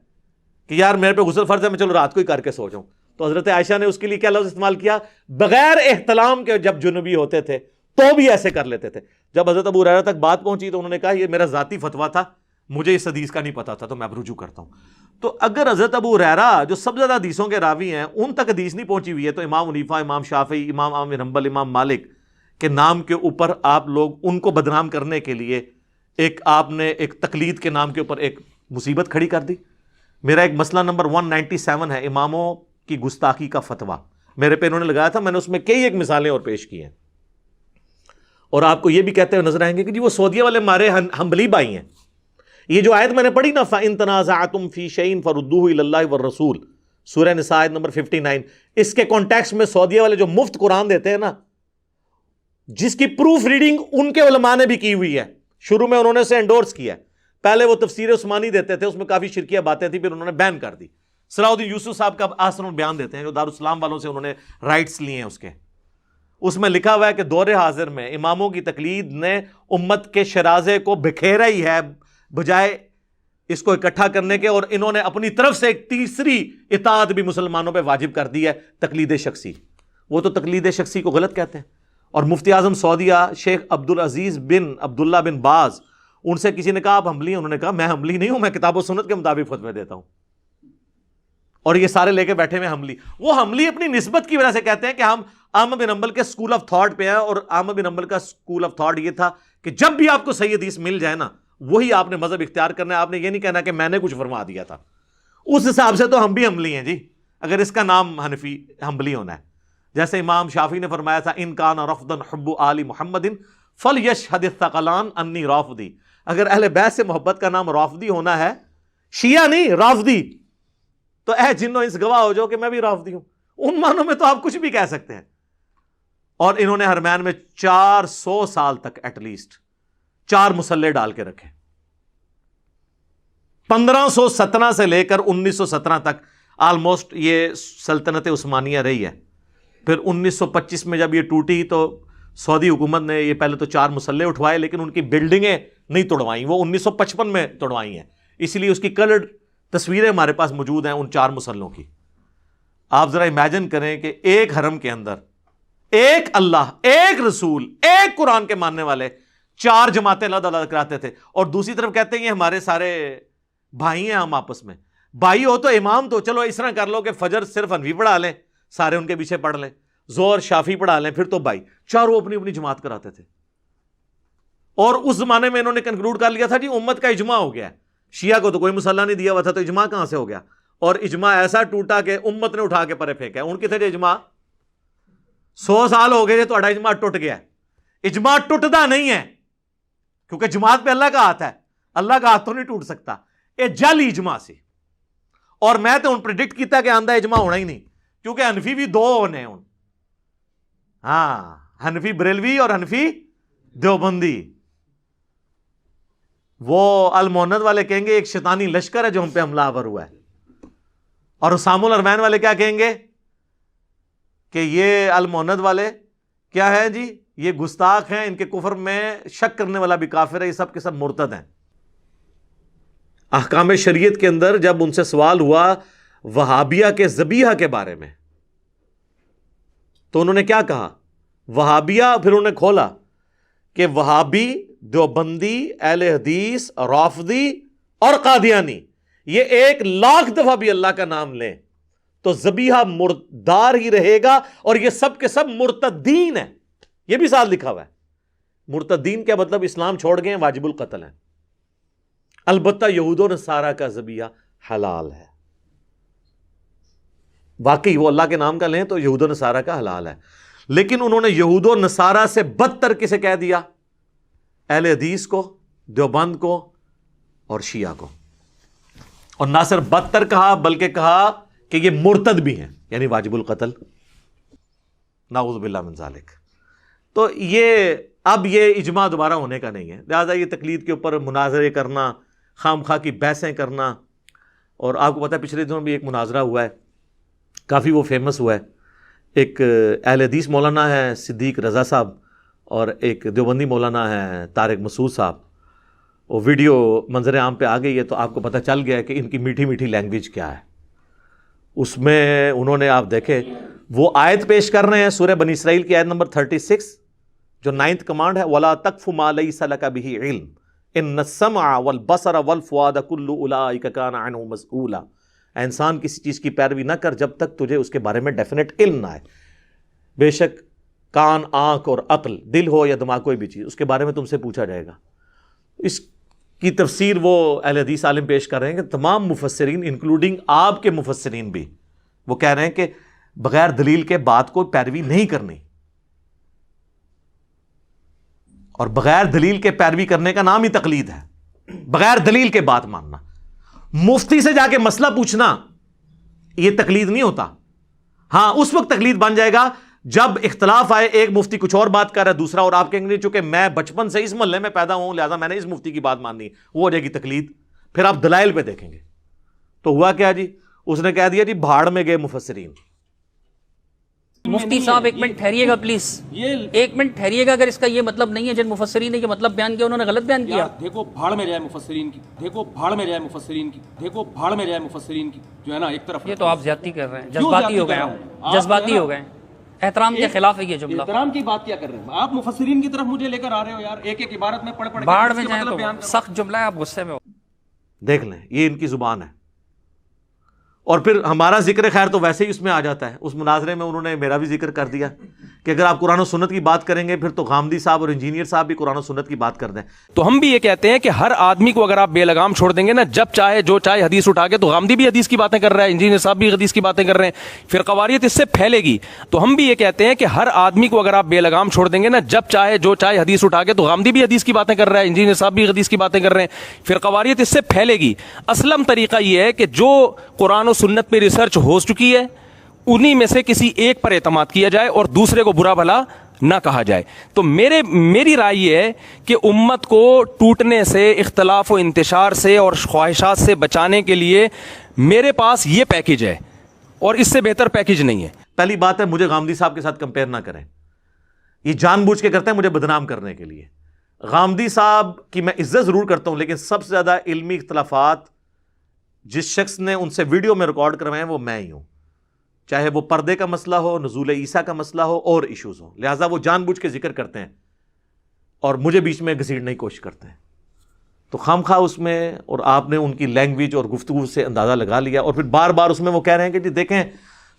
[SPEAKER 1] کہ یار میرے پہ غسل فرض ہے، میں چلو رات کو ہی کر کے سو جاؤں، تو حضرت عائشہ نے اس کے لیے کیا لفظ استعمال کیا؟ بغیر احتلام کے جب جنبی ہوتے تھے تو بھی ایسے کر لیتے تھے۔ جب حضرت ابو ہریرہ تک بات پہنچی تو انہوں نے کہا یہ میرا ذاتی فتویٰ تھا، مجھے اس حدیث کا نہیں پتا تھا، تو میں اب رجوع کرتا ہوں۔ تو اگر حضرت ابو ہریرہ جو سب سے زیادہ حدیثوں کے راوی ہیں ان تک حدیث نہیں پہنچی ہوئی ہے، تو امام حنیفہ، امام شافعی، امام احمد بن حنبل، امام مالک کے نام کے اوپر آپ لوگ ان کو بدنام کرنے کے لیے آپ نے ایک تقلید کے نام کے اوپر ایک مصیبت کھڑی کر دی۔ میرا ایک مسئلہ نمبر 197 ہے اماموں کی گستاخی کا فتویٰ، میرے پہ انہوں نے لگایا تھا، میں نے اس میں کئی ایک مثالیں اور پیش کی ہیں، اور آپ کو یہ بھی کہتے ہوئے نظر آئیں گے کہ جی وہ سعودیہ والے ہمارے حنبلی بھائی ہیں۔ یہ جو آیت میں نے پڑھی نا فَإِن تَنَازَعْتُمْ فِي شَيْءٍ فَرُدُّوهُ إِلَى اللَّهِ وَالرَّسُولِ، سورہ نساء آیت نمبر 59، اس کے کانٹیکسٹ میں سعودیہ والے جو مفت قرآن دیتے ہیں نا، جس کی پروف ریڈنگ ان کے علماء نے بھی کی ہوئی ہے، شروع میں انہوں نے اسے انڈورس کیا ہے، پہلے وہ تفسیر عثمانی دیتے تھے، اس میں کافی شرکیہ باتیں تھیں، پھر انہوں نے بین کر دی۔ صلاح الدین یوسف صاحب کا آسن البیان دیتے ہیں جو دارالاسلام والوں سے انہوں نے رائٹس لیے ہیں، اس میں لکھا ہوا ہے کہ دور حاضر میں اماموں کی تقلید نے امت کے شرازے کو بکھیرا ہی ہے بجائے اس کو اکٹھا کرنے کے، اور انہوں نے اپنی طرف سے ایک تیسری اطاعت بھی مسلمانوں پہ واجب کر دی ہے، تقلید شخصی۔ وہ تو تقلید شخصی کو غلط کہتے ہیں۔ اور مفتی اعظم سعودیہ شیخ عبدالعزیز بن عبداللہ بن باز، ان سے کسی نے کہا آپ حنبلی ہیں؟ انہوں نے کہا میں حنبلی نہیں ہوں، میں کتاب و سنت کے مطابق فتوے دیتا ہوں، اور یہ سارے لے کے بیٹھے ہوئے حنبلی۔ وہ حنبلی اپنی نسبت کی وجہ سے کہتے ہیں کہ ہم احمد بن حنبل کے اسکول آف تھاٹ پہ ہیں، اور احمد بن حنبل کا اسکول آف تھاٹ یہ تھا کہ جب بھی آپ کو صحیح حدیث مل جائے نا وہی آپ نے مذہب اختیار کرنا ہے، آپ نے یہ نہیں کہنا کہ میں نے کچھ فرما دیا تھا۔ اس حساب سے تو ہم بھی حنبلی ہیں جی، اگر اس کا نام حنفی حنبلی ہونا ہے۔ جیسے امام شافعی نے فرمایا تھا ان کان رفضا حب آل محمد فلیشہد الثقلان انی رافضی، اگر اہل بیت سے محبت کا نام رافضی ہونا ہے، شیعہ نہیں رافضی، تو اے جنوں انس گواہ ہو جاؤ کہ میں بھی رافضی ہوں۔ ان معنوں میں تو آپ کچھ بھی کہہ سکتے ہیں۔ اور انہوں نے حرمین میں 400 سال تک ایٹ لیسٹ 4 مسلح ڈال کے رکھے، 1517 سے لے کر 1917 تک آلموسٹ یہ سلطنت عثمانیہ رہی ہے۔ پھر 1925 میں جب یہ ٹوٹی تو سعودی حکومت نے یہ پہلے تو 4 مسلح اٹھوائے، لیکن ان کی بلڈنگیں نہیں توڑوائیں، وہ 1955 میں توڑوائی ہیں، اسی لیے اس کی کلرڈ تصویریں ہمارے پاس موجود ہیں ان 4 مسلحوں کی۔ آپ ذرا امیجن کریں کہ ایک حرم کے اندر ایک اللہ، ایک رسول، ایک قرآن کے ماننے والے 4 جماعتیں علیحدہ علیحدہ کراتے تھے، اور دوسری طرف کہتے ہیں یہ ہمارے سارے بھائی ہیں، ہم آپس میں بھائی ہو تو امام تو چلو اس طرح کر لو کہ فجر صرف حنفی پڑھا لیں، سارے ان کے پیچھے پڑھ لیں، ظہر شافی پڑھا لیں، پھر تو بھائی، چاروں اپنی اپنی جماعت کراتے تھے۔ اور اس زمانے میں انہوں نے کنکلوڈ کر لیا تھا جی امت کا اجماع ہو گیا ہے، شیعہ کو تو کوئی مسئلہ نہیں دیا ہوا تھا، تو اجماع کہاں سے ہو گیا؟ اور اجماع ایسا ٹوٹا کہ امت نے اٹھا کے پرے پھینکا۔ ان کتنے اجماع 100 سال ہو گئے تو اجماع ٹوٹ گیا۔ اجماع ٹوٹتا نہیں ہے کیونکہ جماعت پہ اللہ کا ہاتھ ہے، اللہ کا ہاتھ تو نہیں ٹوٹ سکتا، یہ جعلی اجماع سی۔ اور میں تو ان پریڈکٹ کیتا کہ آندہ اجماع ہونا ہی نہیں، کیونکہ حنفی بھی 2 ہونے ہیں، ہاں حنفی بریلوی اور حنفی دیوبندی۔ وہ الموند والے کہیں گے ایک شیطانی لشکر ہے جو ہم پہ حملہ آور ہوا ہے، اور اسام الارمین والے کیا کہیں گے کہ یہ الموند والے کیا ہے جی، یہ گستاخ ہیں، ان کے کفر میں شک کرنے والا بھی کافر ہے، یہ سب کے سب مرتد ہیں۔ احکام شریعت کے اندر جب ان سے سوال ہوا وہابیہ کے ذبیحہ کے بارے میں تو انہوں نے کیا کہا؟ وہابیہ، پھر انہوں نے کھولا کہ وہابی، دیوبندی، اہل حدیث، رافضی اور قادیانی یہ 1,00,000 دفعہ بھی اللہ کا نام لیں تو ذبیحہ مردار ہی رہے گا، اور یہ سب کے سب مرتدین ہیں۔ یہ بھی ساتھ لکھا ہوا ہے۔ مرتدین کیا مطلب؟ اسلام چھوڑ گئے ہیں، واجب القتل ہیں۔ البتہ یہود و نصارہ کا ذبیحہ حلال ہے، واقعی وہ اللہ کے نام کا لیں تو یہود و نصارہ کا حلال ہے، لیکن انہوں نے یہود و نصارہ سے بدتر کسے کہہ دیا؟ اہل حدیث کو، دیوبند کو اور شیعہ کو۔ اور نہ صرف بدتر کہا بلکہ کہا کہ یہ مرتد بھی ہیں، یعنی واجب القتل، نعوذ باللہ من ذالک۔ تو یہ اب یہ اجماع دوبارہ ہونے کا نہیں ہے، لہٰذا یہ تقلید کے اوپر مناظرے کرنا، خام خواہ کی بحثیں کرنا. اور آپ کو پتہ ہے پچھلے دنوں بھی ایک مناظرہ ہوا ہے، کافی وہ فیمس ہوا ہے. ایک اہل حدیث مولانا ہے صدیق رضا صاحب اور ایک دیوبندی مولانا ہے طارق مسعود صاحب. وہ ویڈیو منظر عام پہ آ گئی ہے تو آپ کو پتہ چل گیا ہے کہ ان کی میٹھی میٹھی لینگویج کیا ہے. اس میں انہوں نے آپ دیکھے وہ آیت پیش کر رہے ہیں سورہ بنی اسرائیل کی آیت نمبر 36 جو 9th کمانڈ ہے، وَلَا تَقْفُ مَا لَيْسَ لَكَ بِهِ عِلْمٌ إِنَّ السَّمْعَ وَالْبَصَرَ وَالْفُؤَادَ كُلُّ أُولَٰئِكَ كَانَ عَنْهُ مَسْئُولًا. انسان کسی چیز کی پیروی نہ کر جب تک تجھے اس کے بارے میں ڈیفینیٹ علم نہ آئے. بے شک کان، آنکھ اور عقل، دل ہو یا دماغ کوئی بھی چیز، اس کے بارے میں تم سے پوچھا جائے گا. اس کی تفسیر وہ اہل حدیث عالم پیش کر رہے ہیں کہ تمام مفسرین انکلوڈنگ آپ کے مفسرین بھی وہ کہہ رہے ہیں کہ بغیر دلیل کے بات کو پیروی نہیں کرنی، اور بغیر دلیل کے پیروی کرنے کا نام ہی تقلید ہے. بغیر دلیل کے بات ماننا، مفتی سے جا کے مسئلہ پوچھنا، یہ تقلید نہیں ہوتا. ہاں اس وقت تقلید بن جائے گا جب اختلاف آئے، ایک مفتی کچھ اور بات کر رہا ہے دوسرا، اور آپ کہیں گے چونکہ میں بچپن سے اس محلے میں پیدا ہوں لہذا میں نے اس مفتی کی بات ماننی، وہ ہو جائے گی تقلید. پھر آپ دلائل پہ دیکھیں گے تو ہوا کیا جی، اس نے کہہ دیا جی بھاڑ میں گئے مفسرین.
[SPEAKER 2] مفتی صاحب ایک منٹ ٹھہریے گا پلیز، ایک منٹ ٹھہریے گا. اگر اس کا یہ مطلب نہیں ہے جن مفسرین نے یہ مطلب بیان کیا انہوں نے غلط بیان کیا.
[SPEAKER 3] دیکھو بھاڑ میں جائے مفسرین کی، دیکھو بھاڑ میں جائے مفسرین کی، دیکھو بھاڑ میں جائے مفسرین کی، جو ہے نا ایک طرف.
[SPEAKER 2] یہ تو آپ زیادتی کر رہے ہیں، جذباتی ہو گئے ہیں، جذباتی ہو گئے ہیں. احترام کے خلاف ہے یہ جملہ.
[SPEAKER 3] احترام کی بات کیا کر رہے ہیں آپ؟ مفسرین کی طرف مجھے لے کر آ رہے ہو یار، ایک ایک عبارت میں پڑھ پڑھ کے
[SPEAKER 2] باڑ میں جائیں تو سخت جملہ ہے، آپ غصے میں ہو.
[SPEAKER 1] دیکھ لیں یہ ان کی زبان ہے. اور پھر ہمارا ذکر خیر تو ویسے ہی اس میں آ جاتا ہے. اس مناظرے میں انہوں نے میرا بھی ذکر کر دیا کہ اگر آپ قرآن و سنت کی بات کریں گے پھر تو غامدی صاحب اور انجینئر صاحب بھی قرآن و سنت کی بات کر دیں.
[SPEAKER 4] تو ہم بھی یہ کہتے ہیں کہ ہر آدمی کو اگر آپ بے لگام چھوڑ دیں گے نا، جب چاہے جو چاہے حدیث اٹھا کے، تو غامدی بھی حدیث کی باتیں کر رہا ہے، انجینئر صاحب بھی حدیث کی باتیں کر رہے ہیں، پھر قواریت اس سے پھیلے گی. تو ہم بھی یہ کہتے ہیں کہ ہر آدمی کو اگر آپ بے لگام چھوڑ دیں گے نا، جب چاہے جو چاہے حدیث اٹھا کے، تو غامدی بھی حدیث کی باتیں کر رہا ہے، انجینئر صاحب بھی حدیث کی باتیں کر رہے ہیں، پھر قواریت اس سے پھیلے گی. اسلم طریقہ یہ ہے کہ جو قرآن و سنت میں ریسرچ ہو چکی ہے انہی میں سے کسی ایک پر اعتماد کیا جائے اور دوسرے کو برا بھلا نہ کہا جائے. تو میری رائے یہ ہے کہ امت کو ٹوٹنے سے، اختلاف و انتشار سے اور خواہشات سے بچانے کے لیے میرے پاس یہ پیکج ہے اور اس سے بہتر پیکج نہیں ہے.
[SPEAKER 1] پہلی بات ہے مجھے غامدی صاحب کے ساتھ کمپیئر نہ کریں، یہ جان بوجھ کے کرتے ہیں مجھے بدنام کرنے کے لیے. غامدی صاحب کی میں عزت ضرور کرتا ہوں لیکن سب سے زیادہ علمی اختلافات جس شخص نے ان سے ویڈیو میں ریکارڈ کروائے ہیں وہ میں ہی ہوں، چاہے وہ پردے کا مسئلہ ہو، نزول عیسیٰ کا مسئلہ ہو اور ایشوز ہو. لہٰذا وہ جان بوجھ کے ذکر کرتے ہیں اور مجھے بیچ میں گھسیٹنے کی کوشش کرتے ہیں. تو خام خواہ اس میں، اور آپ نے ان کی لینگویج اور گفتگو سے اندازہ لگا لیا. اور پھر بار بار اس میں وہ کہہ رہے ہیں کہ جی دیکھیں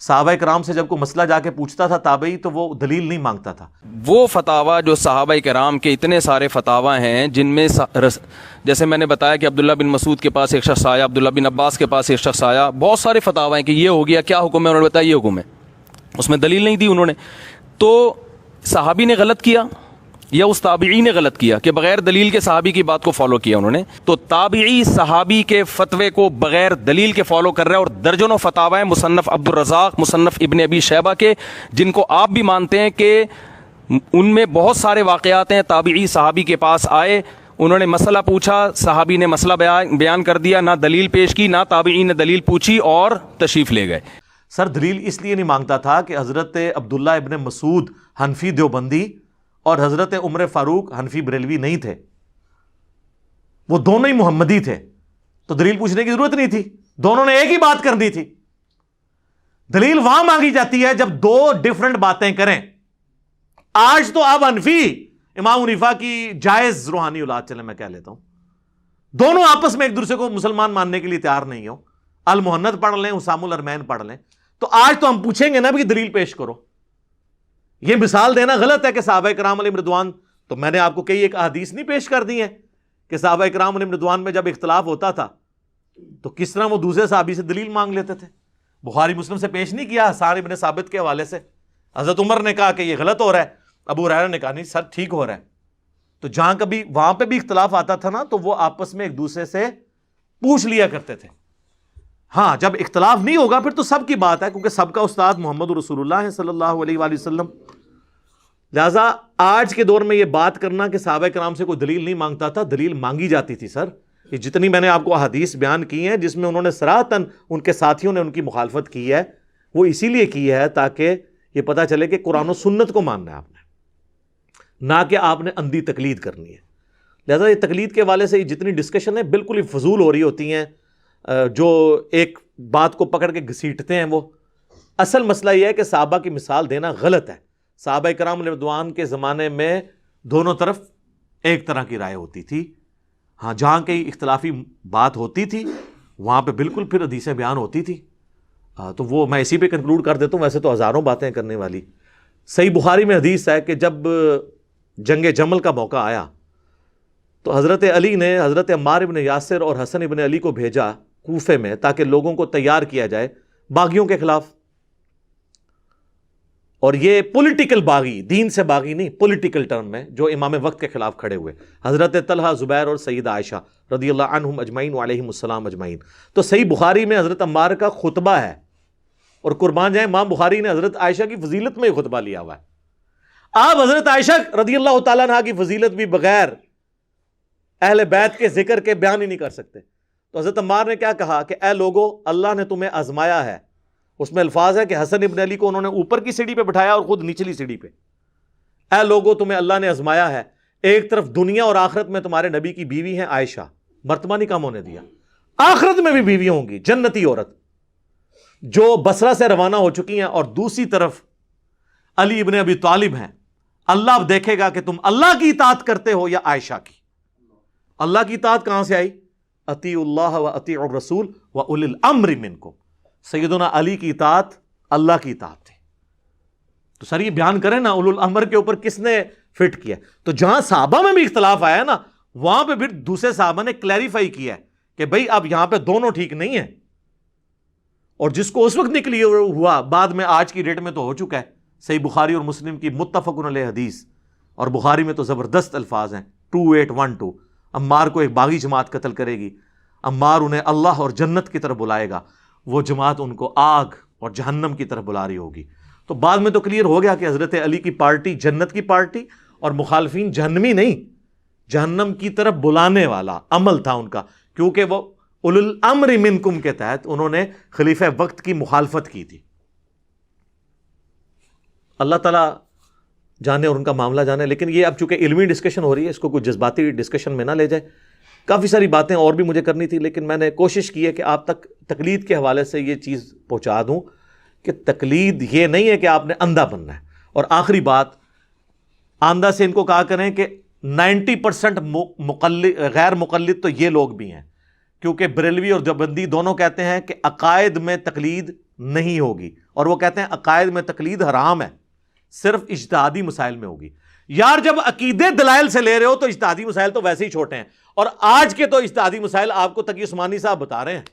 [SPEAKER 1] صحابہ کرام سے جب کوئی مسئلہ جا کے پوچھتا تھا تابعی تو وہ دلیل نہیں مانگتا تھا.
[SPEAKER 4] وہ فتاوا جو صحابہ کرام کے اتنے سارے فتاوا ہیں جن میں جیسے میں نے بتایا کہ عبداللہ بن مسعود کے پاس ایک شخص آیا، عبداللہ بن عباس کے پاس ایک شخص آیا، بہت سارے فتاوا ہیں کہ یہ ہو گیا، کیا حکم ہے؟ انہوں نے بتایا یہ حکم ہے، اس میں دلیل نہیں دی انہوں نے. تو صحابی نے غلط کیا یا اس تابعی نے غلط کیا کہ بغیر دلیل کے صحابی کی بات کو فالو کیا انہوں نے؟ تو تابعی صحابی کے فتوے کو بغیر دلیل کے فالو کر رہے ہیں. اور درجنوں فتاوا ہیں مصنف عبد الرزاق، مصنف ابن ابی شیبہ کے، جن کو آپ بھی مانتے ہیں کہ ان میں بہت سارے واقعات ہیں تابعی صحابی کے پاس آئے، انہوں نے مسئلہ پوچھا، صحابی نے مسئلہ بیان کر دیا، نہ دلیل پیش کی، نہ تابعی نے دلیل پوچھی اور تشریف لے گئے.
[SPEAKER 1] سر دلیل اس لیے نہیں مانگتا تھا کہ حضرت عبداللہ ابن مسعود حنفی دیوبندی اور حضرت عمر فاروق حنفی بریلوی نہیں تھے، وہ دونوں ہی محمدی تھے، تو دلیل پوچھنے کی ضرورت نہیں تھی، دونوں نے ایک ہی بات کرنی تھی. دلیل وہاں مانگی جاتی ہے جب دو ڈیفرنٹ باتیں کریں. آج تو آپ حنفی امام حنیفہ کی جائز روحانی اولاد، چلیں میں کہہ لیتا ہوں، دونوں آپس میں ایک دوسرے کو مسلمان ماننے کے لیے تیار نہیں ہو. المحنت پڑھ لیں، حسام الارمین پڑھ لیں، تو آج تو ہم پوچھیں گے نا بھی دلیل پیش کرو. یہ مثال دینا غلط ہے کہ صحابہ کرام علیہم رضوان، تو میں نے آپ کو کئی ایک احادیث نہیں پیش کر دی ہیں کہ صحابہ کرام علیہم رضوان میں جب اختلاف ہوتا تھا تو کس طرح وہ دوسرے صحابی سے دلیل مانگ لیتے تھے. بخاری مسلم سے پیش نہیں کیا حسان ابن ثابت کے حوالے سے. حضرت عمر نے کہا کہ یہ غلط ہو رہا ہے، ابو ہریرہ نے کہا نہیں سر ٹھیک ہو رہا ہے. تو جہاں کبھی وہاں پہ بھی اختلاف آتا تھا نا تو وہ آپس میں ایک دوسرے سے پوچھ لیا کرتے تھے. ہاں جب اختلاف نہیں ہوگا پھر تو سب کی بات ہے، کیونکہ سب کا استاد محمد رسول اللہ صلی اللہ علیہ وآلہ وسلم. لہٰذا آج کے دور میں یہ بات کرنا کہ صحابہ کرام سے کوئی دلیل نہیں مانگتا تھا، دلیل مانگی جاتی تھی سر. یہ جتنی میں نے آپ کو احادیث بیان کی ہیں جس میں انہوں نے صراحتاً ان کے ساتھیوں نے ان کی مخالفت کی ہے، وہ اسی لیے کی ہے تاکہ یہ پتہ چلے کہ قرآن و سنت کو ماننا ہے آپ نے، نہ کہ آپ نے اندھی تقلید کرنی ہے. لہذا یہ تقلید کے حوالے سے یہ جتنی ڈسکشن ہے بالکل ہی فضول ہو رہی ہوتی ہیں. جو ایک بات کو پکڑ کے گھسیٹتے ہیں، وہ اصل مسئلہ یہ ہے کہ صحابہ کی مثال دینا غلط ہے. صحابہ کرام رضوان کے زمانے میں دونوں طرف ایک طرح کی رائے ہوتی تھی. ہاں جہاں کہیں اختلافی بات ہوتی تھی وہاں پہ بالکل پھر حدیثیں بیان ہوتی تھی. تو وہ میں اسی پہ کنکلوڈ کر دیتا ہوں، ویسے تو ہزاروں باتیں کرنے والی. صحیح بخاری میں حدیث ہے کہ جب جنگ جمل کا موقع آیا تو حضرت علی نے حضرت عمار ابن یاسر اور حسن ابن علی کو بھیجا کوفے میں تاکہ لوگوں کو تیار کیا جائے باغیوں کے خلاف. اور یہ پولیٹیکل باغی، دین سے باغی نہیں، پولیٹیکل ٹرم میں جو امام وقت کے خلاف کھڑے ہوئے، حضرت طلحہ، زبیر اور سیدہ عائشہ رضی اللہ عنہم اجمعین وعلیہم السلام اجمعین. تو صحیح بخاری میں حضرت عمار کا خطبہ ہے، اور قربان جائیں امام بخاری نے حضرت عائشہ کی فضیلت میں خطبہ لیا ہوا ہے. آپ حضرت عائشہ رضی اللہ تعالیٰ عنہ کی فضیلت بھی بغیر اہل بیت کے ذکر کے بیان ہی نہیں کر سکتے. تو حضرت عمار نے کیا کہا کہ اے لوگو، اللہ نے تمہیں آزمایا ہے. اس میں الفاظ ہے کہ حسن ابن علی کو انہوں نے اوپر کی سیڑھی پہ بٹھایا اور خود نیچلی سیڑھی پہ. اے لوگو، تمہیں اللہ نے آزمایا ہے. ایک طرف دنیا اور آخرت میں تمہارے نبی کی بیوی ہیں عائشہ، مرتبہ نہیں کم ہونے دیا. آخرت میں بھی بیوی ہوں گی، جنتی عورت جو بصرہ سے روانہ ہو چکی ہیں، اور دوسری طرف علی ابن ابی طالب ہیں. اللہ اب دیکھے گا کہ تم اللہ کی اطاعت کرتے ہو یا عائشہ کی. اللہ کی اطاعت کہاں سے آئی؟ اطیعوا اللہ و اطیعوا الرسول و اولی الامر منکم. سیدنا علی کی اطاعت اللہ کی اطاعت تھی. تو سر یہ بیان کریں نا اولو الامر کے اوپر کس نے فٹ کیا؟ تو جہاں صحابہ میں بھی اختلاف آیا نا، وہاں پہ پھر دوسرے صحابہ نے کلیریفائی کیا ہے کہ بھئی اب یہاں پہ دونوں ٹھیک نہیں ہیں. اور جس کو اس وقت نکلی ہوا بعد میں آج کی ڈیٹ میں تو ہو چکا ہے. صحیح بخاری اور مسلم کی متفق علیہ حدیث، اور بخاری میں تو زبردست الفاظ ہیں 2812. عمار کو ایک باغی جماعت قتل کرے گی، عمار انہیں اللہ اور جنت کی طرف بلائے گا، وہ جماعت ان کو آگ اور جہنم کی طرف بلا رہی ہوگی. تو بعد میں تو کلیئر ہو گیا کہ حضرت علی کی پارٹی جنت کی پارٹی، اور مخالفین جہنمی نہیں، جہنم کی طرف بلانے والا عمل تھا ان کا، کیونکہ وہ اولو الامر منکم کے تحت انہوں نے خلیفہ وقت کی مخالفت کی تھی. اللہ تعالیٰ جانے اور ان کا معاملہ جانے. لیکن یہ اب چونکہ علمی ڈسکشن ہو رہی ہے، اس کو کوئی جذباتی ڈسکشن میں نہ لے جائے. کافی ساری باتیں اور بھی مجھے کرنی تھی، لیکن میں نے کوشش کی ہے کہ آپ تک تقلید کے حوالے سے یہ چیز پہنچا دوں کہ تقلید یہ نہیں ہے کہ آپ نے اندھا بننا ہے. اور آخری بات، آندھا سے ان کو کہا کریں کہ 90% غیر مقلد تو یہ لوگ بھی ہیں، کیونکہ بریلوی اور دیوبندی دونوں کہتے ہیں کہ عقائد میں تقلید نہیں ہوگی، اور وہ کہتے ہیں عقائد میں تقلید حرام ہے، صرف اجتہادی مسائل میں ہوگی. یار جب عقیدے دلائل سے لے رہے ہو تو اجتہادی مسائل تو ویسے ہی چھوٹے ہیں، اور آج کے تو اجتہادی مسائل آپ کو تقی عثمانی صاحب بتا رہے ہیں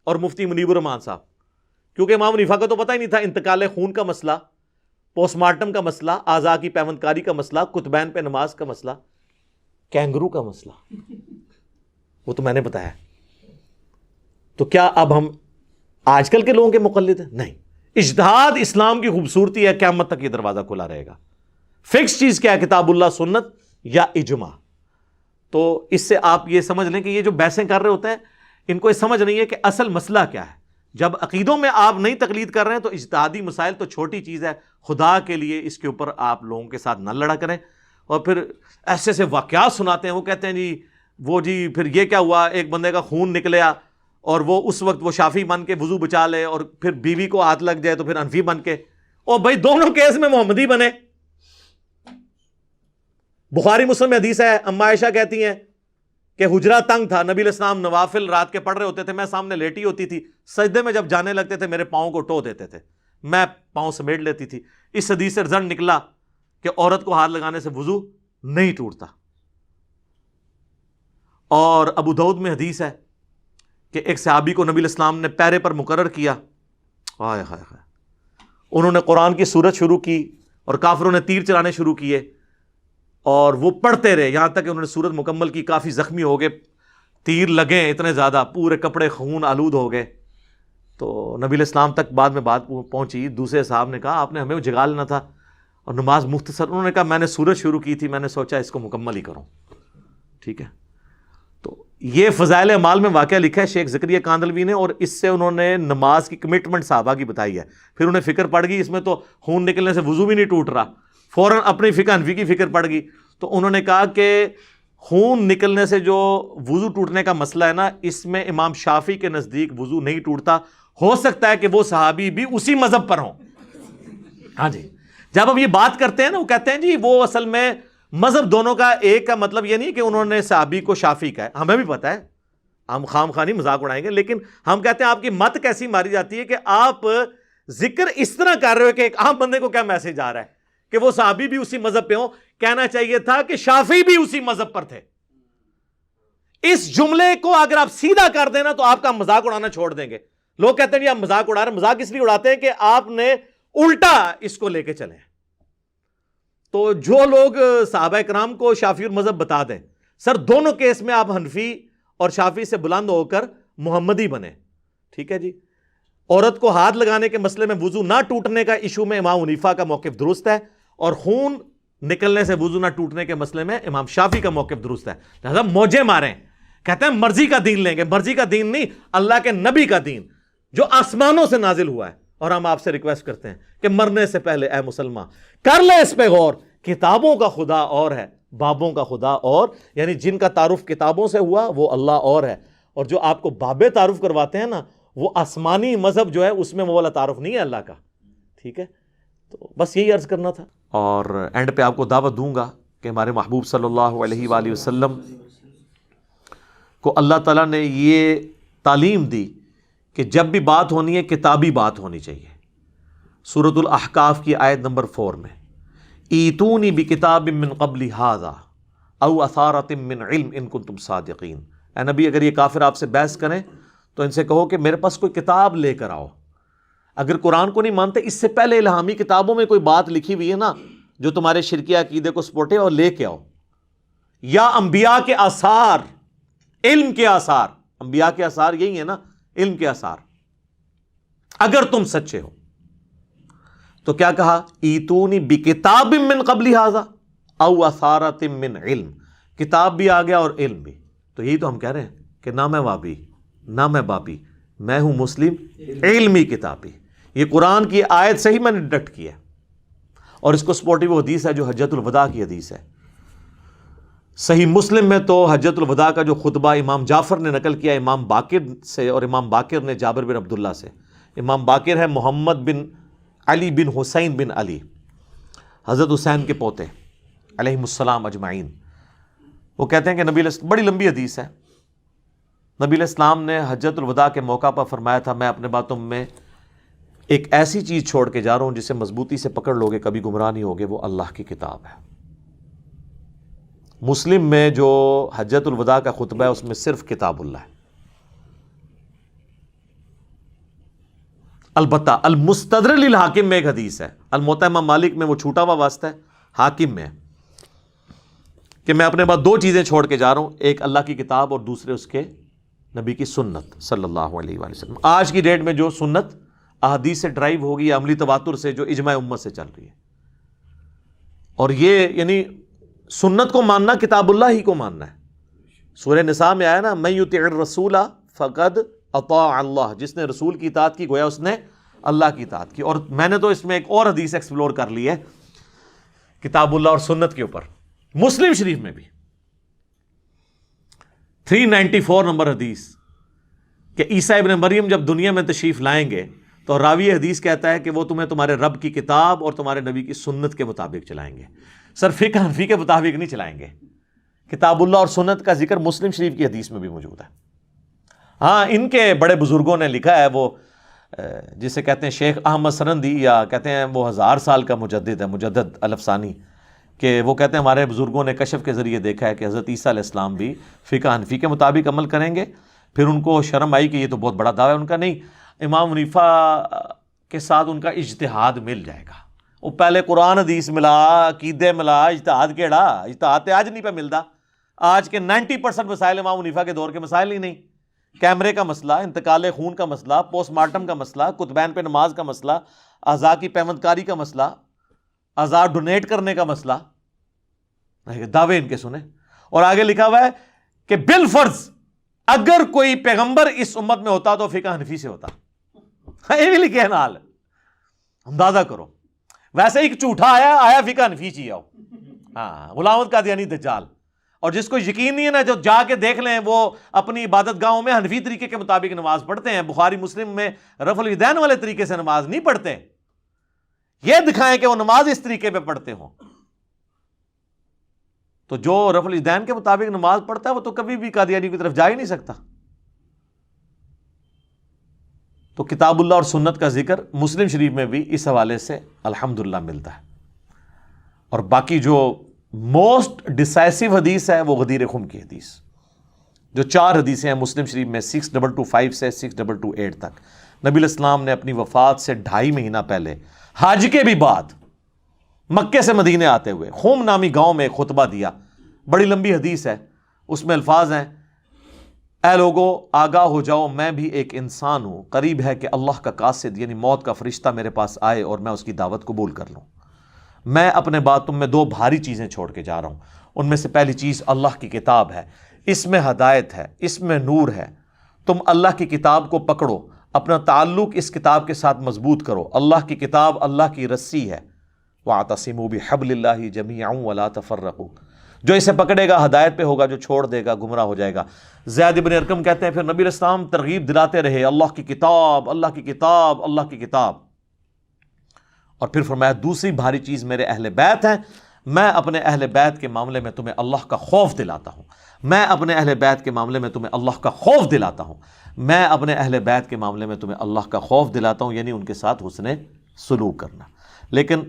[SPEAKER 1] اور مفتی منیب الرحمان صاحب. کیونکہ امام حنیفہ کو تو پتہ ہی نہیں تھا انتقال خون کا مسئلہ، پوسٹ مارٹم کا مسئلہ، اعضاء کی پیوندکاری کا مسئلہ، کتبین پہ نماز کا مسئلہ، کینگرو کا مسئلہ، وہ تو میں نے بتایا. تو کیا اب ہم آج کل کے لوگوں کے مقلد ہیں؟ نہیں. اجتہاد اسلام کی خوبصورتی ہے، قیامت تک یہ دروازہ کھلا رہے گا. فکس چیز کیا ہے؟ کتاب اللہ، سنت یا اجماع. تو اس سے آپ یہ سمجھ لیں کہ یہ جو بحثیں کر رہے ہوتے ہیں ان کو یہ سمجھ نہیں ہے کہ اصل مسئلہ کیا ہے. جب عقیدوں میں آپ نہیں تقلید کر رہے ہیں تو اجتہادی مسائل تو چھوٹی چیز ہے. خدا کے لیے اس کے اوپر آپ لوگوں کے ساتھ نہ لڑا کریں. اور پھر ایسے ایسے واقعات سناتے ہیں، وہ کہتے ہیں جی پھر یہ کیا ہوا، ایک بندے کا خون نکلیا اور وہ اس وقت وہ شافی بن کے وضو بچا لے، اور پھر بیوی کو ہاتھ لگ جائے تو پھر انفی بن کے. اور بھائی دونوں کیس میں محمدی بنے. بخاری مسلم میں حدیث ہے، اما عائشہ کہتی ہیں کہ حجرہ تنگ تھا، نبی علیہ السلام نوافل رات کے پڑھ رہے ہوتے تھے، میں سامنے لیٹی ہوتی تھی، سجدے میں جب جانے لگتے تھے میرے پاؤں کو ٹو دیتے تھے، میں پاؤں سمیٹ لیتی تھی. اس حدیث سے رزلٹ نکلا کہ عورت کو ہاتھ لگانے سے وضو نہیں ٹوٹتا. اور ابو داؤد میں حدیث ہے کہ ایک صحابی کو نبی علیہ السلام نے پیرے پر مقرر کیا، ہائے ہائے ہائے، انہوں نے قرآن کی سورت شروع کی اور کافروں نے تیر چلانے شروع کیے، اور وہ پڑھتے رہے یہاں تک کہ انہوں نے سورت مکمل کی. کافی زخمی ہو گئے، تیر لگے اتنے زیادہ، پورے کپڑے خون آلود ہو گئے. تو نبی علیہ السلام تک بعد میں بات پہنچی. دوسرے صاحب نے کہا آپ نے ہمیں جگا لینا تھا. اور نماز مختصر. انہوں نے کہا میں نے سورج شروع کی تھی, میں نے سوچا اس کو مکمل ہی کروں. ٹھیک ہے, تو یہ فضائل اعمال میں واقعہ لکھا ہے شیخ زکریا کاندلوی نے, اور اس سے انہوں نے نماز کی کمٹمنٹ صحابہ کی بتائی ہے. پھر انہیں فکر پڑ گئی اس میں تو خون نکلنے سے وضو بھی نہیں ٹوٹ رہا, فوراً اپنی فقہ حنفی کی فکر پڑ گئی. تو انہوں نے کہا کہ خون نکلنے سے جو وضو ٹوٹنے کا مسئلہ ہے نا, اس میں امام شافعی کے نزدیک وضو نہیں ٹوٹتا. ہو سکتا ہے کہ وہ صحابی بھی اسی مذہب پر ہوں. ہاں جی, جب ہم یہ بات کرتے ہیں نا, وہ کہتے ہیں جی وہ اصل میں مذہب دونوں کا ایک کا مطلب یہ نہیں کہ انہوں نے صحابی کو شافعی کہا ہے. ہمیں بھی پتہ ہے, ہم خام خانی مذاق اڑائیں گے, لیکن ہم کہتے ہیں آپ کی مت کیسی ماری جاتی ہے کہ آپ ذکر اس طرح کر رہے ہو کہ ایک عام بندے کو کیا میسج آ رہا ہے کہ وہ صحابی بھی اسی مذہب پہ ہوں. کہنا چاہیے تھا کہ شافعی بھی اسی مذہب پر تھے. اس جملے کو اگر آپ سیدھا کر دینا تو آپ کا مذاق اڑانا چھوڑ دیں گے. لوگ کہتے ہیں جی آپ مذاق اڑا رہے ہیں. مذاق اس لیے اڑاتے ہیں کہ آپ نے الٹا اس کو لے کے چلے. تو جو لوگ صحابہ کرام کو شافعی المذہب بتا دیں, سر دونوں کیس میں آپ حنفی اور شافعی سے بلند ہو کر محمدی بنے. ٹھیک ہے جی. عورت کو ہاتھ لگانے کے مسئلے میں وضو نہ ٹوٹنے کا ایشو میں امام حنیفہ کا موقف درست ہے, اور خون نکلنے سے وضو نہ ٹوٹنے کے مسئلے میں امام شافعی کا موقف درست ہے. لہذا موجے ماریں, کہتے ہیں مرضی کا دین لیں گے. مرضی کا دین نہیں, اللہ کے نبی کا دین جو آسمانوں سے نازل ہوا ہے. اور ہم آپ سے ریکویسٹ کرتے ہیں کہ مرنے سے پہلے اے مسلمان کر لے اس پہ غور. کتابوں کا خدا اور ہے, بابوں کا خدا اور, یعنی جن کا تعارف کتابوں سے ہوا وہ اللہ اور ہے, اور جو آپ کو بابے تعارف کرواتے ہیں نا, وہ آسمانی مذہب جو ہے اس میں وہ والا تعارف نہیں ہے اللہ کا. ٹھیک ہے, تو بس یہی عرض کرنا تھا. اور اینڈ پہ آپ کو دعوت دوں گا کہ ہمارے محبوب صلی اللہ علیہ وآلہ وسلم کو اللہ تعالیٰ نے یہ تعلیم دی کہ جب بھی بات ہونی ہے کتابی بات ہونی چاہیے. سورۃ الاحقاف کی آیت نمبر 4 میں ایتونی بکتاب من قبل ھذا او اثارۃ من علم ان کنتم صادقین. اے نبی, اگر یہ کافر آپ سے بحث کریں تو ان سے کہو کہ میرے پاس کوئی کتاب لے کر آؤ. اگر قرآن کو نہیں مانتے, اس سے پہلے الہامی کتابوں میں کوئی بات لکھی ہوئی ہے نا جو تمہارے شرکی عقیدے کو سپورٹ ہے, اور لے کے آؤ. یا انبیاء کے آثار, علم کے آثار. انبیاء کے آثار یہی ہے نا, علم کے آثار. اگر تم سچے ہو تو کیا کہا, ایتونی بکتاب من قبل ھذا او اثارۃ من علم. کتاب بھی آ گیا اور علم بھی. تو یہی تو ہم کہہ رہے ہیں کہ نہ میں وابی نہ میں بابی, میں ہوں مسلم علمی کتابی. یہ قرآن کی آیت سے ہی میں نے ڈیڈکٹ کیا, اور اس کو سپورٹیو حدیث ہے جو حجۃ الوداع کی حدیث ہے. صحیح مسلم میں تو حجۃ الوداع کا جو خطبہ امام جعفر نے نقل کیا امام باقر سے, اور امام باقر نے جابر بن عبداللہ سے. امام باقر ہے محمد بن علی بن حسین بن علی, حضرت حسین کے پوتے علیہم السلام اجمعین. وہ کہتے ہیں کہ نبی علیہ, بڑی لمبی حدیث ہے, نبی علیہ السلام نے حجۃ الوداع کے موقع پر فرمایا تھا میں اپنے باتوں میں ایک ایسی چیز چھوڑ کے جا رہا ہوں جسے مضبوطی سے پکڑ لوگے کبھی گمراہ نہیں ہوگے, وہ اللہ کی کتاب ہے. مسلم میں جو حجۃ الوداع کا خطبہ ہے اس میں صرف کتاب اللہ ہے. البتہ المستدرک للحاکم میں ایک حدیث ہے, الموطا امام مالک میں وہ چھوٹا ہوا واسطہ ہے, حاکم میں کہ میں اپنے بعد 2 چیزیں چھوڑ کے جا رہا ہوں, ایک اللہ کی کتاب اور دوسرے اس کے نبی کی سنت صلی اللہ علیہ وآلہ وسلم. آج کی ڈیٹ میں جو سنت احادیث سے ڈرائیو ہوگی, عملی تواتر سے, جو اجماع امت سے چل رہی ہے. اور یہ یعنی سنت کو ماننا کتاب اللہ ہی کو ماننا ہے. سورہ نساء میں آیا نا, من یطع الرسول فقد اطاع اللہ, جس نے رسول کی اطاعت کی گویا اس نے اللہ کی اطاعت کی. اور میں نے تو اس میں ایک اور حدیث ایکسپلور کر لی ہے کتاب اللہ اور سنت کے اوپر, مسلم شریف میں بھی 394 نمبر حدیث کہ عیسیٰ ابن مریم جب دنیا میں تشریف لائیں گے تو راوی حدیث کہتا ہے کہ وہ تمہیں تمہارے رب کی کتاب اور تمہارے نبی کی سنت کے مطابق چلائیں گے. سر فقہ حنفی کے مطابق نہیں چلائیں گے. کتاب اللہ اور سنت کا ذکر مسلم شریف کی حدیث میں بھی موجود ہے. ہاں, ان کے بڑے بزرگوں نے لکھا ہے, وہ جسے کہتے ہیں شیخ احمد سرندی, یا کہتے ہیں وہ 1000 سال کا مجدد ہے, مجدد الفسانی, کہ وہ کہتے ہیں ہمارے بزرگوں نے کشف کے ذریعے دیکھا ہے کہ حضرت عیسیٰ علیہ السلام بھی فقہ حنفی کے مطابق عمل کریں گے. پھر ان کو شرم آئی کہ یہ تو بہت بڑا دعویٰ ہے ان کا. نہیں, امام حنیفہ کے ساتھ ان کا اجتہاد مل جائے گا. وہ پہلے قرآن حدیث ملا, عقیدے ملا, اجتہاد کیڑا, اجتہاد تے آج نہیں پہ ملتا. آج کے 90% مسائل امام حنیفہ کے دور کے مسائل ہی نہیں. کیمرے کا مسئلہ, انتقال خون کا مسئلہ, پوسٹ مارٹم کا مسئلہ, کتبین پہ نماز کا مسئلہ, اعضاء کی پیوند کاری کا مسئلہ, آزاد ڈونیٹ کرنے کا مسئلہ، دعوے ان کے سنیں. اور آگے لکھا ہوا ہے کہ بالفرض اگر کوئی پیغمبر اس امت میں ہوتا تو فقہ حنفی سے ہوتا. یہ بھی لکھے ہیں نال، اندازہ کرو. ویسے ایک جھوٹا آیا فقہ حنفی چی آؤ. ہاں، غلام احمد قادیانی دجال. اور جس کو یقین نہیں ہے نا، جو جا کے دیکھ لیں، وہ اپنی عبادت گاہوں میں حنفی طریقے کے مطابق نماز پڑھتے ہیں، بخاری مسلم میں رفع الیدین والے طریقے سے نماز نہیں پڑھتے. یہ دکھائیں کہ وہ نماز اس طریقے پہ پڑھتے ہوں. تو جو رفع الیدین کے مطابق نماز پڑھتا ہے وہ تو کبھی بھی قادیانی کی طرف جا ہی نہیں سکتا. تو کتاب اللہ اور سنت کا ذکر مسلم شریف میں بھی اس حوالے سے الحمدللہ ملتا ہے. اور باقی جو موسٹ ڈسائسو حدیث ہے وہ غدیر خم کی حدیث، جو 4 حدیثیں ہیں مسلم شریف میں 6225 سے 6228 تک. نبی علیہ السلام نے اپنی وفات سے 2.5 مہینہ پہلے حج کے بھی بعد مکے سے مدینے آتے ہوئے خم نامی گاؤں میں ایک خطبہ دیا. بڑی لمبی حدیث ہے، اس میں الفاظ ہیں: اے لوگو آگاہ ہو جاؤ، میں بھی ایک انسان ہوں، قریب ہے کہ اللہ کا قاصد یعنی موت کا فرشتہ میرے پاس آئے اور میں اس کی دعوت قبول کر لوں. میں اپنے بعد تم میں 2 بھاری چیزیں چھوڑ کے جا رہا ہوں. ان میں سے پہلی چیز اللہ کی کتاب ہے، اس میں ہدایت ہے، اس میں نور ہے. تم اللہ کی کتاب کو پکڑو، اپنا تعلق اس کتاب کے ساتھ مضبوط کرو. اللہ کی کتاب اللہ کی رسی ہے. وَاعْتَصِمُوا بِحَبْلِ اللَّهِ جَمِيعًا وَلَا تَفَرَّقُوا. جو اسے پکڑے گا ہدایت پہ ہوگا، جو چھوڑ دے گا گمراہ ہو جائے گا. زید بن ارقم کہتے ہیں پھر نبی علیہ السلام ترغیب دلاتے رہے، اللہ کی کتاب، اللہ کی کتاب، اللہ کی کتاب. اور پھر فرمایا دوسری بھاری چیز میرے اہل بیت ہیں، میں اپنے اہل بیت کے معاملے میں تمہیں اللہ کا خوف دلاتا ہوں. میں اپنے اہل بیت کے معاملے میں تمہیں اللہ کا خوف دلاتا ہوں. میں اپنے اہل بیت کے معاملے میں تمہیں اللہ کا خوف دلاتا ہوں، یعنی ان کے ساتھ حسن سلوک کرنا. لیکن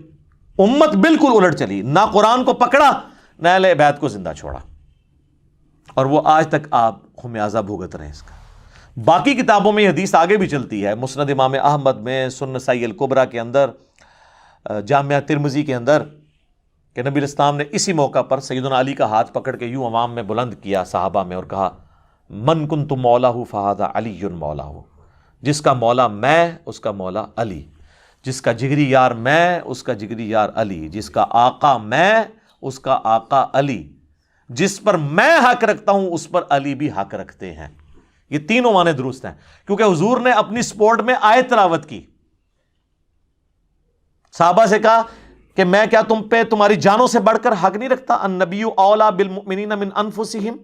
[SPEAKER 1] امت بالکل الٹ چلی، نہ قرآن کو پکڑا نہ اہل بیت کو زندہ چھوڑا. اور وہ آج تک آپ خمیازہ بھگت رہے ہیں اس کا. باقی کتابوں میں یہ حدیث آگے بھی چلتی ہے، مسند امام احمد میں، سنن نسائی الکبریٰ کے اندر، جامعہ ترمذی کے اندر، کہ نبی علیہ السلام نے اسی موقع پر سیدنا علی کا ہاتھ پکڑ کے یوں عوام میں بلند کیا صحابہ میں اور کہا: من کنت مولاہ فہذا علی مولاہ. جس کا مولا میں، اس کا مولا علی. جس کا جگری یار میں، اس کا جگری یار علی. جس کا آقا میں، اس کا آقا علی. جس پر میں حق رکھتا ہوں اس پر علی بھی حق رکھتے ہیں. یہ تینوں معنی درست ہیں، کیونکہ حضور نے اپنی سپورٹ میں آیت تلاوت کی. صحابہ سے کہا کہ میں کیا تم پہ تمہاری جانوں سے بڑھ کر حق نہیں رکھتا؟ النبی اولا بالمؤمنین من انفسہم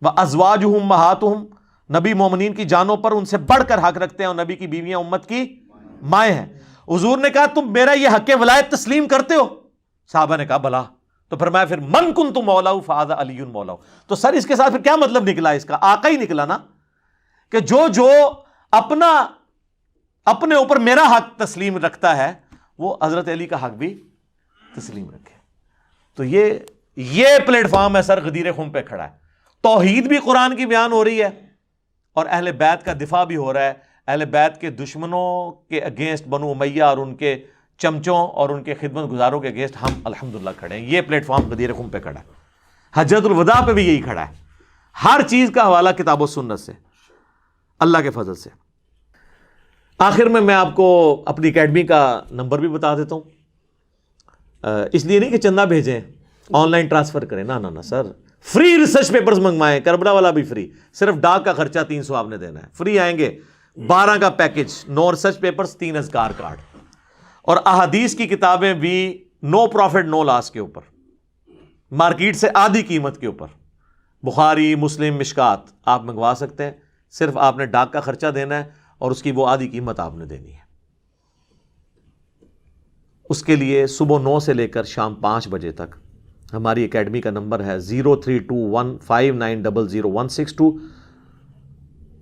[SPEAKER 1] وازواجہم امہاتہم. نبی مومنین کی جانوں پر ان سے بڑھ کر حق رکھتے ہیں، اور نبی کی بیویاں امت کی مائیں ہیں. حضور نے کہا تم میرا یہ حق ولایت تسلیم کرتے ہو؟ صحابہ نے کہا بلا. تو فرمایا پھر من کنت مولاہ فہذا علی مولاہ. تو سر اس کے ساتھ پھر کیا مطلب نکلا؟ اس کا آقا ہی نکلا نا، کہ جو اپنے اوپر میرا حق تسلیم رکھتا ہے وہ حضرت علی کا حق بھی تسلیم رکھے. تو یہ پلیٹ فارم ہے سر، غدیر خم پہ کھڑا ہے. توحید بھی قرآن کی بیان ہو رہی ہے اور اہل بیت کا دفاع بھی ہو رہا ہے. اہل بیت کے دشمنوں کے اگینسٹ بنو امیہ اور ان کے چمچوں اور ان کے خدمت گزاروں کے اگینسٹ ہم الحمدللہ کھڑے ہیں. یہ پلیٹ فارم غدیر خم پہ کھڑا ہے. حجۃ الوداع پہ بھی یہی کھڑا ہے. ہر چیز کا حوالہ کتاب و سنت سے، اللہ کے فضل سے. آخر میں آپ کو اپنی اکیڈمی کا نمبر بھی بتا دیتا ہوں. اس لیے نہیں کہ چندہ بھیجیں، آن لائن ٹرانسفر کریں، نہ سر. فری ریسرچ پیپرز منگوائیں، کربلا والا بھی فری. صرف ڈاک کا خرچہ 300 آپ نے دینا ہے. فری آئیں گے 12 کا پیکج، 9 ریسرچ پیپرز، 3 اذکار کارڈ. اور احادیث کی کتابیں بھی نو پروفٹ نو لاس کے اوپر، مارکیٹ سے آدھی قیمت کے اوپر. بخاری، مسلم، مشکات آپ منگوا سکتے ہیں. صرف آپ نے ڈاک کا خرچہ دینا ہے اور اس کی وہ آدھی قیمت آپ نے دینی ہے. اس کے لیے صبح 9 سے لے کر شام 5 بجے تک ہماری اکیڈمی کا نمبر ہے 032159000162.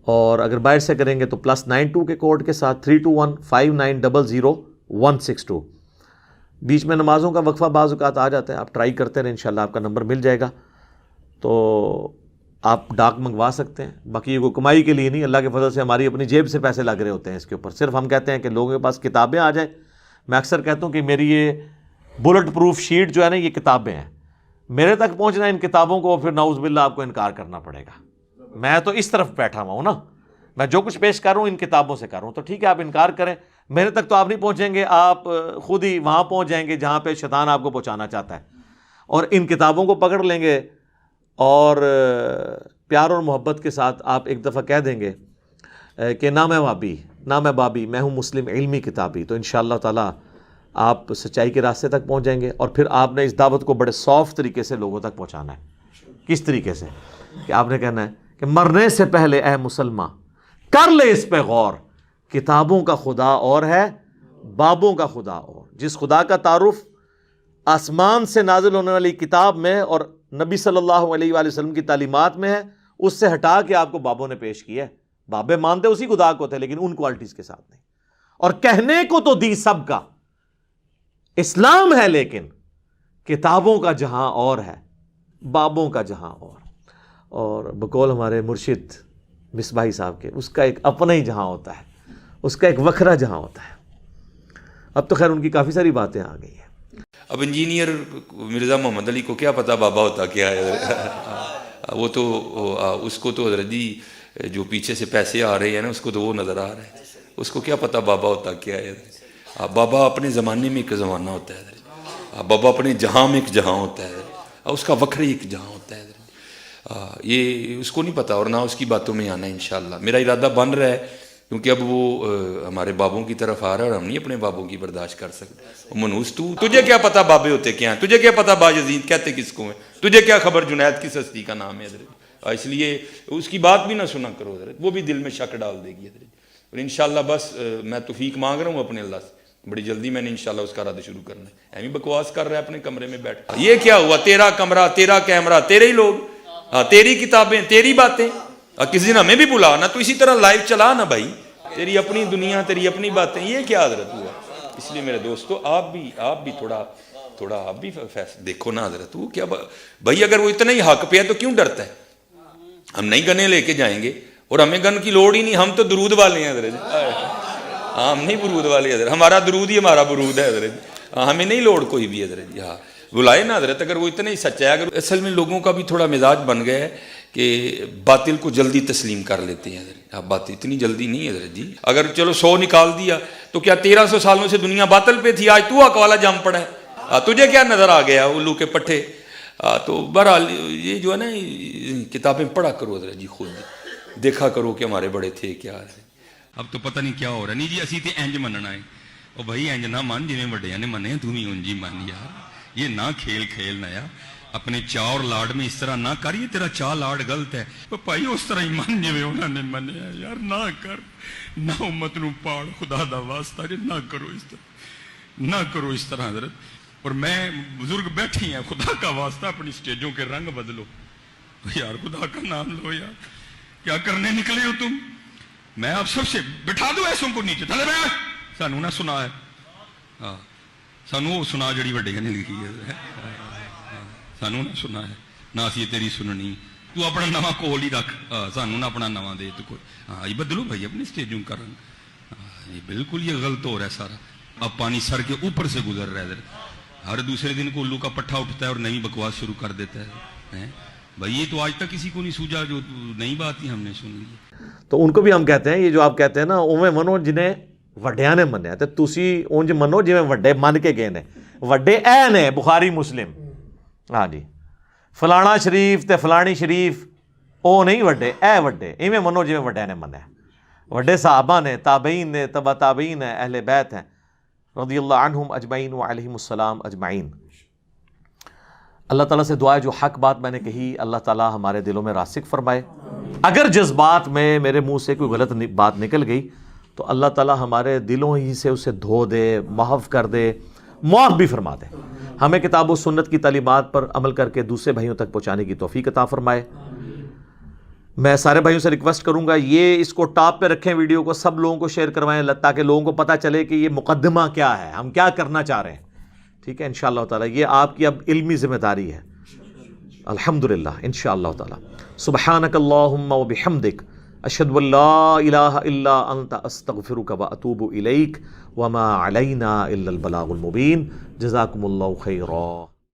[SPEAKER 1] اور اگر باہر سے کریں گے تو +92 کے کوڈ کے ساتھ 32159000162. بیچ میں نمازوں کا وقفہ بعض اوقات آ جاتا ہے، آپ ٹرائی کرتے رہیں، انشاءاللہ آپ کا نمبر مل جائے گا. تو آپ ڈاک منگوا سکتے ہیں. باقی یہ کوئی کمائی کے لیے نہیں، اللہ کے فضل سے ہماری اپنی جیب سے پیسے لگ رہے ہوتے ہیں اس کے اوپر. صرف ہم کہتے ہیں کہ لوگوں کے پاس کتابیں آ جائیں. میں اکثر کہتا ہوں کہ میری یہ بلٹ پروف شیٹ جو ہے نا، یہ کتابیں ہیں. میرے تک پہنچنا ان کتابوں کو پھر نعوذ باللہ آپ کو انکار کرنا پڑے گا. میں تو اس طرف بیٹھا ہوا ہوں نا، میں جو کچھ پیش کر رہا ہوں ان کتابوں سے کر رہا ہوں. تو ٹھیک ہے آپ انکار کریں، میرے تک تو آپ نہیں پہنچیں گے، آپ خود ہی وہاں پہنچ جائیں گے جہاں پہ شیطان آپ کو پہنچانا چاہتا ہے، اور ان کتابوں کو پکڑ لیں گے اور پیار اور محبت کے ساتھ آپ ایک دفعہ کہہ دیں گے کہ نہ میں بابی، میں ہوں مسلم علمی کتابی، تو انشاءاللہ تعالی آپ سچائی کے راستے تک پہنچ جائیں گے۔ اور پھر آپ نے اس دعوت کو بڑے سافٹ طریقے سے لوگوں تک پہنچانا ہے۔ کس طریقے سے؟ کہ آپ نے کہنا ہے کہ مرنے سے پہلے اے مسلمان کر لے اس پہ غور، کتابوں کا خدا اور ہے، بابوں کا خدا اور۔ جس خدا کا تعارف آسمان سے نازل ہونے والی کتاب میں اور نبی صلی اللہ علیہ وآلہ وسلم کی تعلیمات میں ہے، اس سے ہٹا کے آپ کو بابوں نے پیش کیا ہے۔ بابے مانتے اسی خدا کو تھے لیکن ان کوالٹیز کے ساتھ نہیں، اور کہنے کو تو دی سب کا اسلام ہے، لیکن کتابوں کا جہاں اور ہے، بابوں کا جہاں اور بقول ہمارے مرشد مصباحی صاحب کے، اس کا ایک اپنا ہی جہاں ہوتا ہے، اس کا ایک وکھرا جہاں ہوتا ہے۔ اب تو خیر ان کی کافی ساری باتیں آ گئی ہیں۔
[SPEAKER 5] اب انجینئر مرزا محمد علی کو کیا پتا بابا ہوتا کیا ہے؟ وہ تو اس کو تو حضرت جی جو پیچھے سے پیسے آ رہے ہیں نا، اس کو تو وہ نظر آ رہا ہے، اس کو کیا پتا بابا ہوتا کیا ہے؟ بابا اپنے زمانے میں ایک زمانہ ہوتا ہے، بابا اپنے جہاں میں ایک جہاں ہوتا ہے، اس کا وکھرا ایک جہاں ہوتا ہے۔ یہ اس کو نہیں پتا اور نہ اس کی باتوں میں آنا ہے۔ انشاءاللہ میرا ارادہ بن رہا ہے، کیونکہ اب وہ ہمارے بابوں کی طرف آ رہا ہے اور ہم نہیں اپنے بابوں کی برداشت کر سکتے۔ منوس تجھے کیا پتا بابے ہوتے کیا ہیں؟ تجھے کیا پتا باجزید کہتے کس کو ہیں؟ تجھے کیا خبر جنید کس ہستی کا نام ہے حضرت؟ اس لیے اس کی بات بھی نہ سنا کرو حضرت، وہ بھی دل میں شک ڈال دے گی حضرت۔ اور انشاءاللہ بس میں توفیق مانگ رہا ہوں اپنے اللہ سے، بڑی جلدی میں نے انشاءاللہ اس کا رد شروع کرنا ہے۔ ایویں بکواس کر رہا ہے اپنے کمرے میں بیٹھ، یہ کیا ہوا؟ تیرا کمرہ، تیرا کیمرہ، تیرے ہی لوگ، تیری کتابیں، تیری باتیں، کسی دن ہمیں بھی بلا نا، تو اسی طرح لائیو چلا نا بھائی، تیری اپنی دنیا، تیری اپنی باتیں، یہ کیا حضرت ہوا؟ اس لیے میرے دوستو آپ بھی تھوڑا آپ بھی دیکھو نا حضرت، وہ کیا بھائی، اگر وہ اتنا ہی حق پہ ہے تو کیوں ڈرتا ہے؟ ہم نہیں گنے لے کے جائیں گے، اور ہمیں گن کی لوڑ ہی نہیں، ہم تو درود والے ہیں حضرت، ہم نہیں برود والے حضرت، ہمارا درود ہی ہمارا برود ہے حضرت، ہمیں نہیں لوڑ کوئی بھی حضرت۔ ہاں بلائے نا حضرت، اگر وہ اتنا ہی سچا ہے۔ اگر اصل میں لوگوں کا بھی تھوڑا مزاج بن گیا ہے کہ باطل کو جلدی تسلیم کر لیتے ہیں حضرت، بات اتنی جلدی نہیں ہے حضرت جی۔ اگر چلو 100 نکال دیا تو کیا 1300 سالوں سے دنیا باطل پہ تھی، آج تو حق والا جم پڑا ہے، تجھے کیا نظر آ گیا الو کے پٹھے؟ تو بہرحال یہ جو ہے نا کتابیں پڑھا کرو حضرت جی، خود دیکھا کرو کہ ہمارے بڑے تھے کیا ہے۔
[SPEAKER 6] اب تو پتہ نہیں کیا ہو رہا، نہیں جی اسی تے انج مننا ہے، او بھائی انج نہ من جویں وڈیاں نے منے، تو بھی انج ہی من یار، یہ نہ کھیل نہ یار، اپنے چاء اور لاڈ میں اس طرح نہ کر، یہ تیرا چاء لاڈ غلط ہے، او بھائی اس طرح ہی من جویں انہوں نے منیا یار، نہ کر، نہ امت نو پاڑ، خدا دا واسطہ جی نہ کرو اس طرح، نہ کرو اس طرح حضرت۔ اور میں بزرگ بیٹھی ہیں، خدا کا واسطہ اپنی سٹیجوں کے رنگ بدلو یار، خدا کا نام لو یار، کیا کرنے نکلے ہو تم؟ میں آپ سب سے بٹھا دوں ایسوں کو نیچے، تھلے بیٹھ، سانو نہ سنا ہے، سانو وہ سنا جڑی وڈیاں نے لکھی ہے، سانو نہ سنا ہے، نہ اسی تیری سننی، تو اپنا نواں کول ہی رکھ، سانو نہ اپنا نواں دے تو کوئی، ہاں یہ بدلو بھائی اپنی سٹیجوں کا رنگ، یہ بالکل یہ غلط ہو رہا ہے سارا۔ اب پانی سر کے اوپر سے گزر رہا ہے، ہر دوسرے دن کو الو کا پٹھا اٹھتا ہے اور نئی بکواس شروع کر دیتا ہے بھائی، یہ تو آج تک کسی کو نہیں سوجا، جو نئی بات ہی ہم نے سن لی۔
[SPEAKER 1] تو ان کو بھی ہم کہتے ہیں، یہ جو آپ کہتے ہیں نا اویں منو جنہیں وڈیاں نے منیا، تے تسی اونج منو جویں وڈے من کے گئے نے، وڈے اے نے بخاری مسلم، ہاں جی فلانا شریف تے فلانی شریف او نہیں وڈے، اے وڈے ایویں منو جویں وڈے نے منیا، وڈے صحابہ نے، تابعین نے، تبع تابعین ہیں، اہل بیت ہیں رضی اللہ عنہم اجمعین وعلیہم السلام اجمعین۔ اللہ تعالیٰ سے دعا ہے جو حق بات میں نے کہی اللہ تعالیٰ ہمارے دلوں میں راسخ فرمائے، اگر جذبات میں میرے منہ سے کوئی غلط بات نکل گئی تو اللہ تعالیٰ ہمارے دلوں ہی سے اسے دھو دے، محو کر دے، معاف بھی فرما دے، ہمیں کتاب و سنت کی تعلیمات پر عمل کر کے دوسرے بھائیوں تک پہنچانے کی توفیق عطا فرمائے۔ میں سارے بھائیوں سے ریکویسٹ کروں گا یہ اس کو ٹاپ پہ رکھیں، ویڈیو کو سب لوگوں کو شیئر کروائیں تاکہ لوگوں کو پتہ چلے کہ یہ مقدمہ کیا ہے، ہم کیا کرنا چاہ رہے ہیں، ٹھیک ہے انشاءاللہ تعالیٰ، یہ آپ کی اب علمی ذمہ داری ہے الحمدللہ انشاءاللہ تعالیٰ۔ سبحانک اللہم و بحمدک، اشہد ان لا الہ الا انت، استغفرک و اتوب الیک، وما علینا الا البلاغ المبین۔ جزاکم اللہ خیرا۔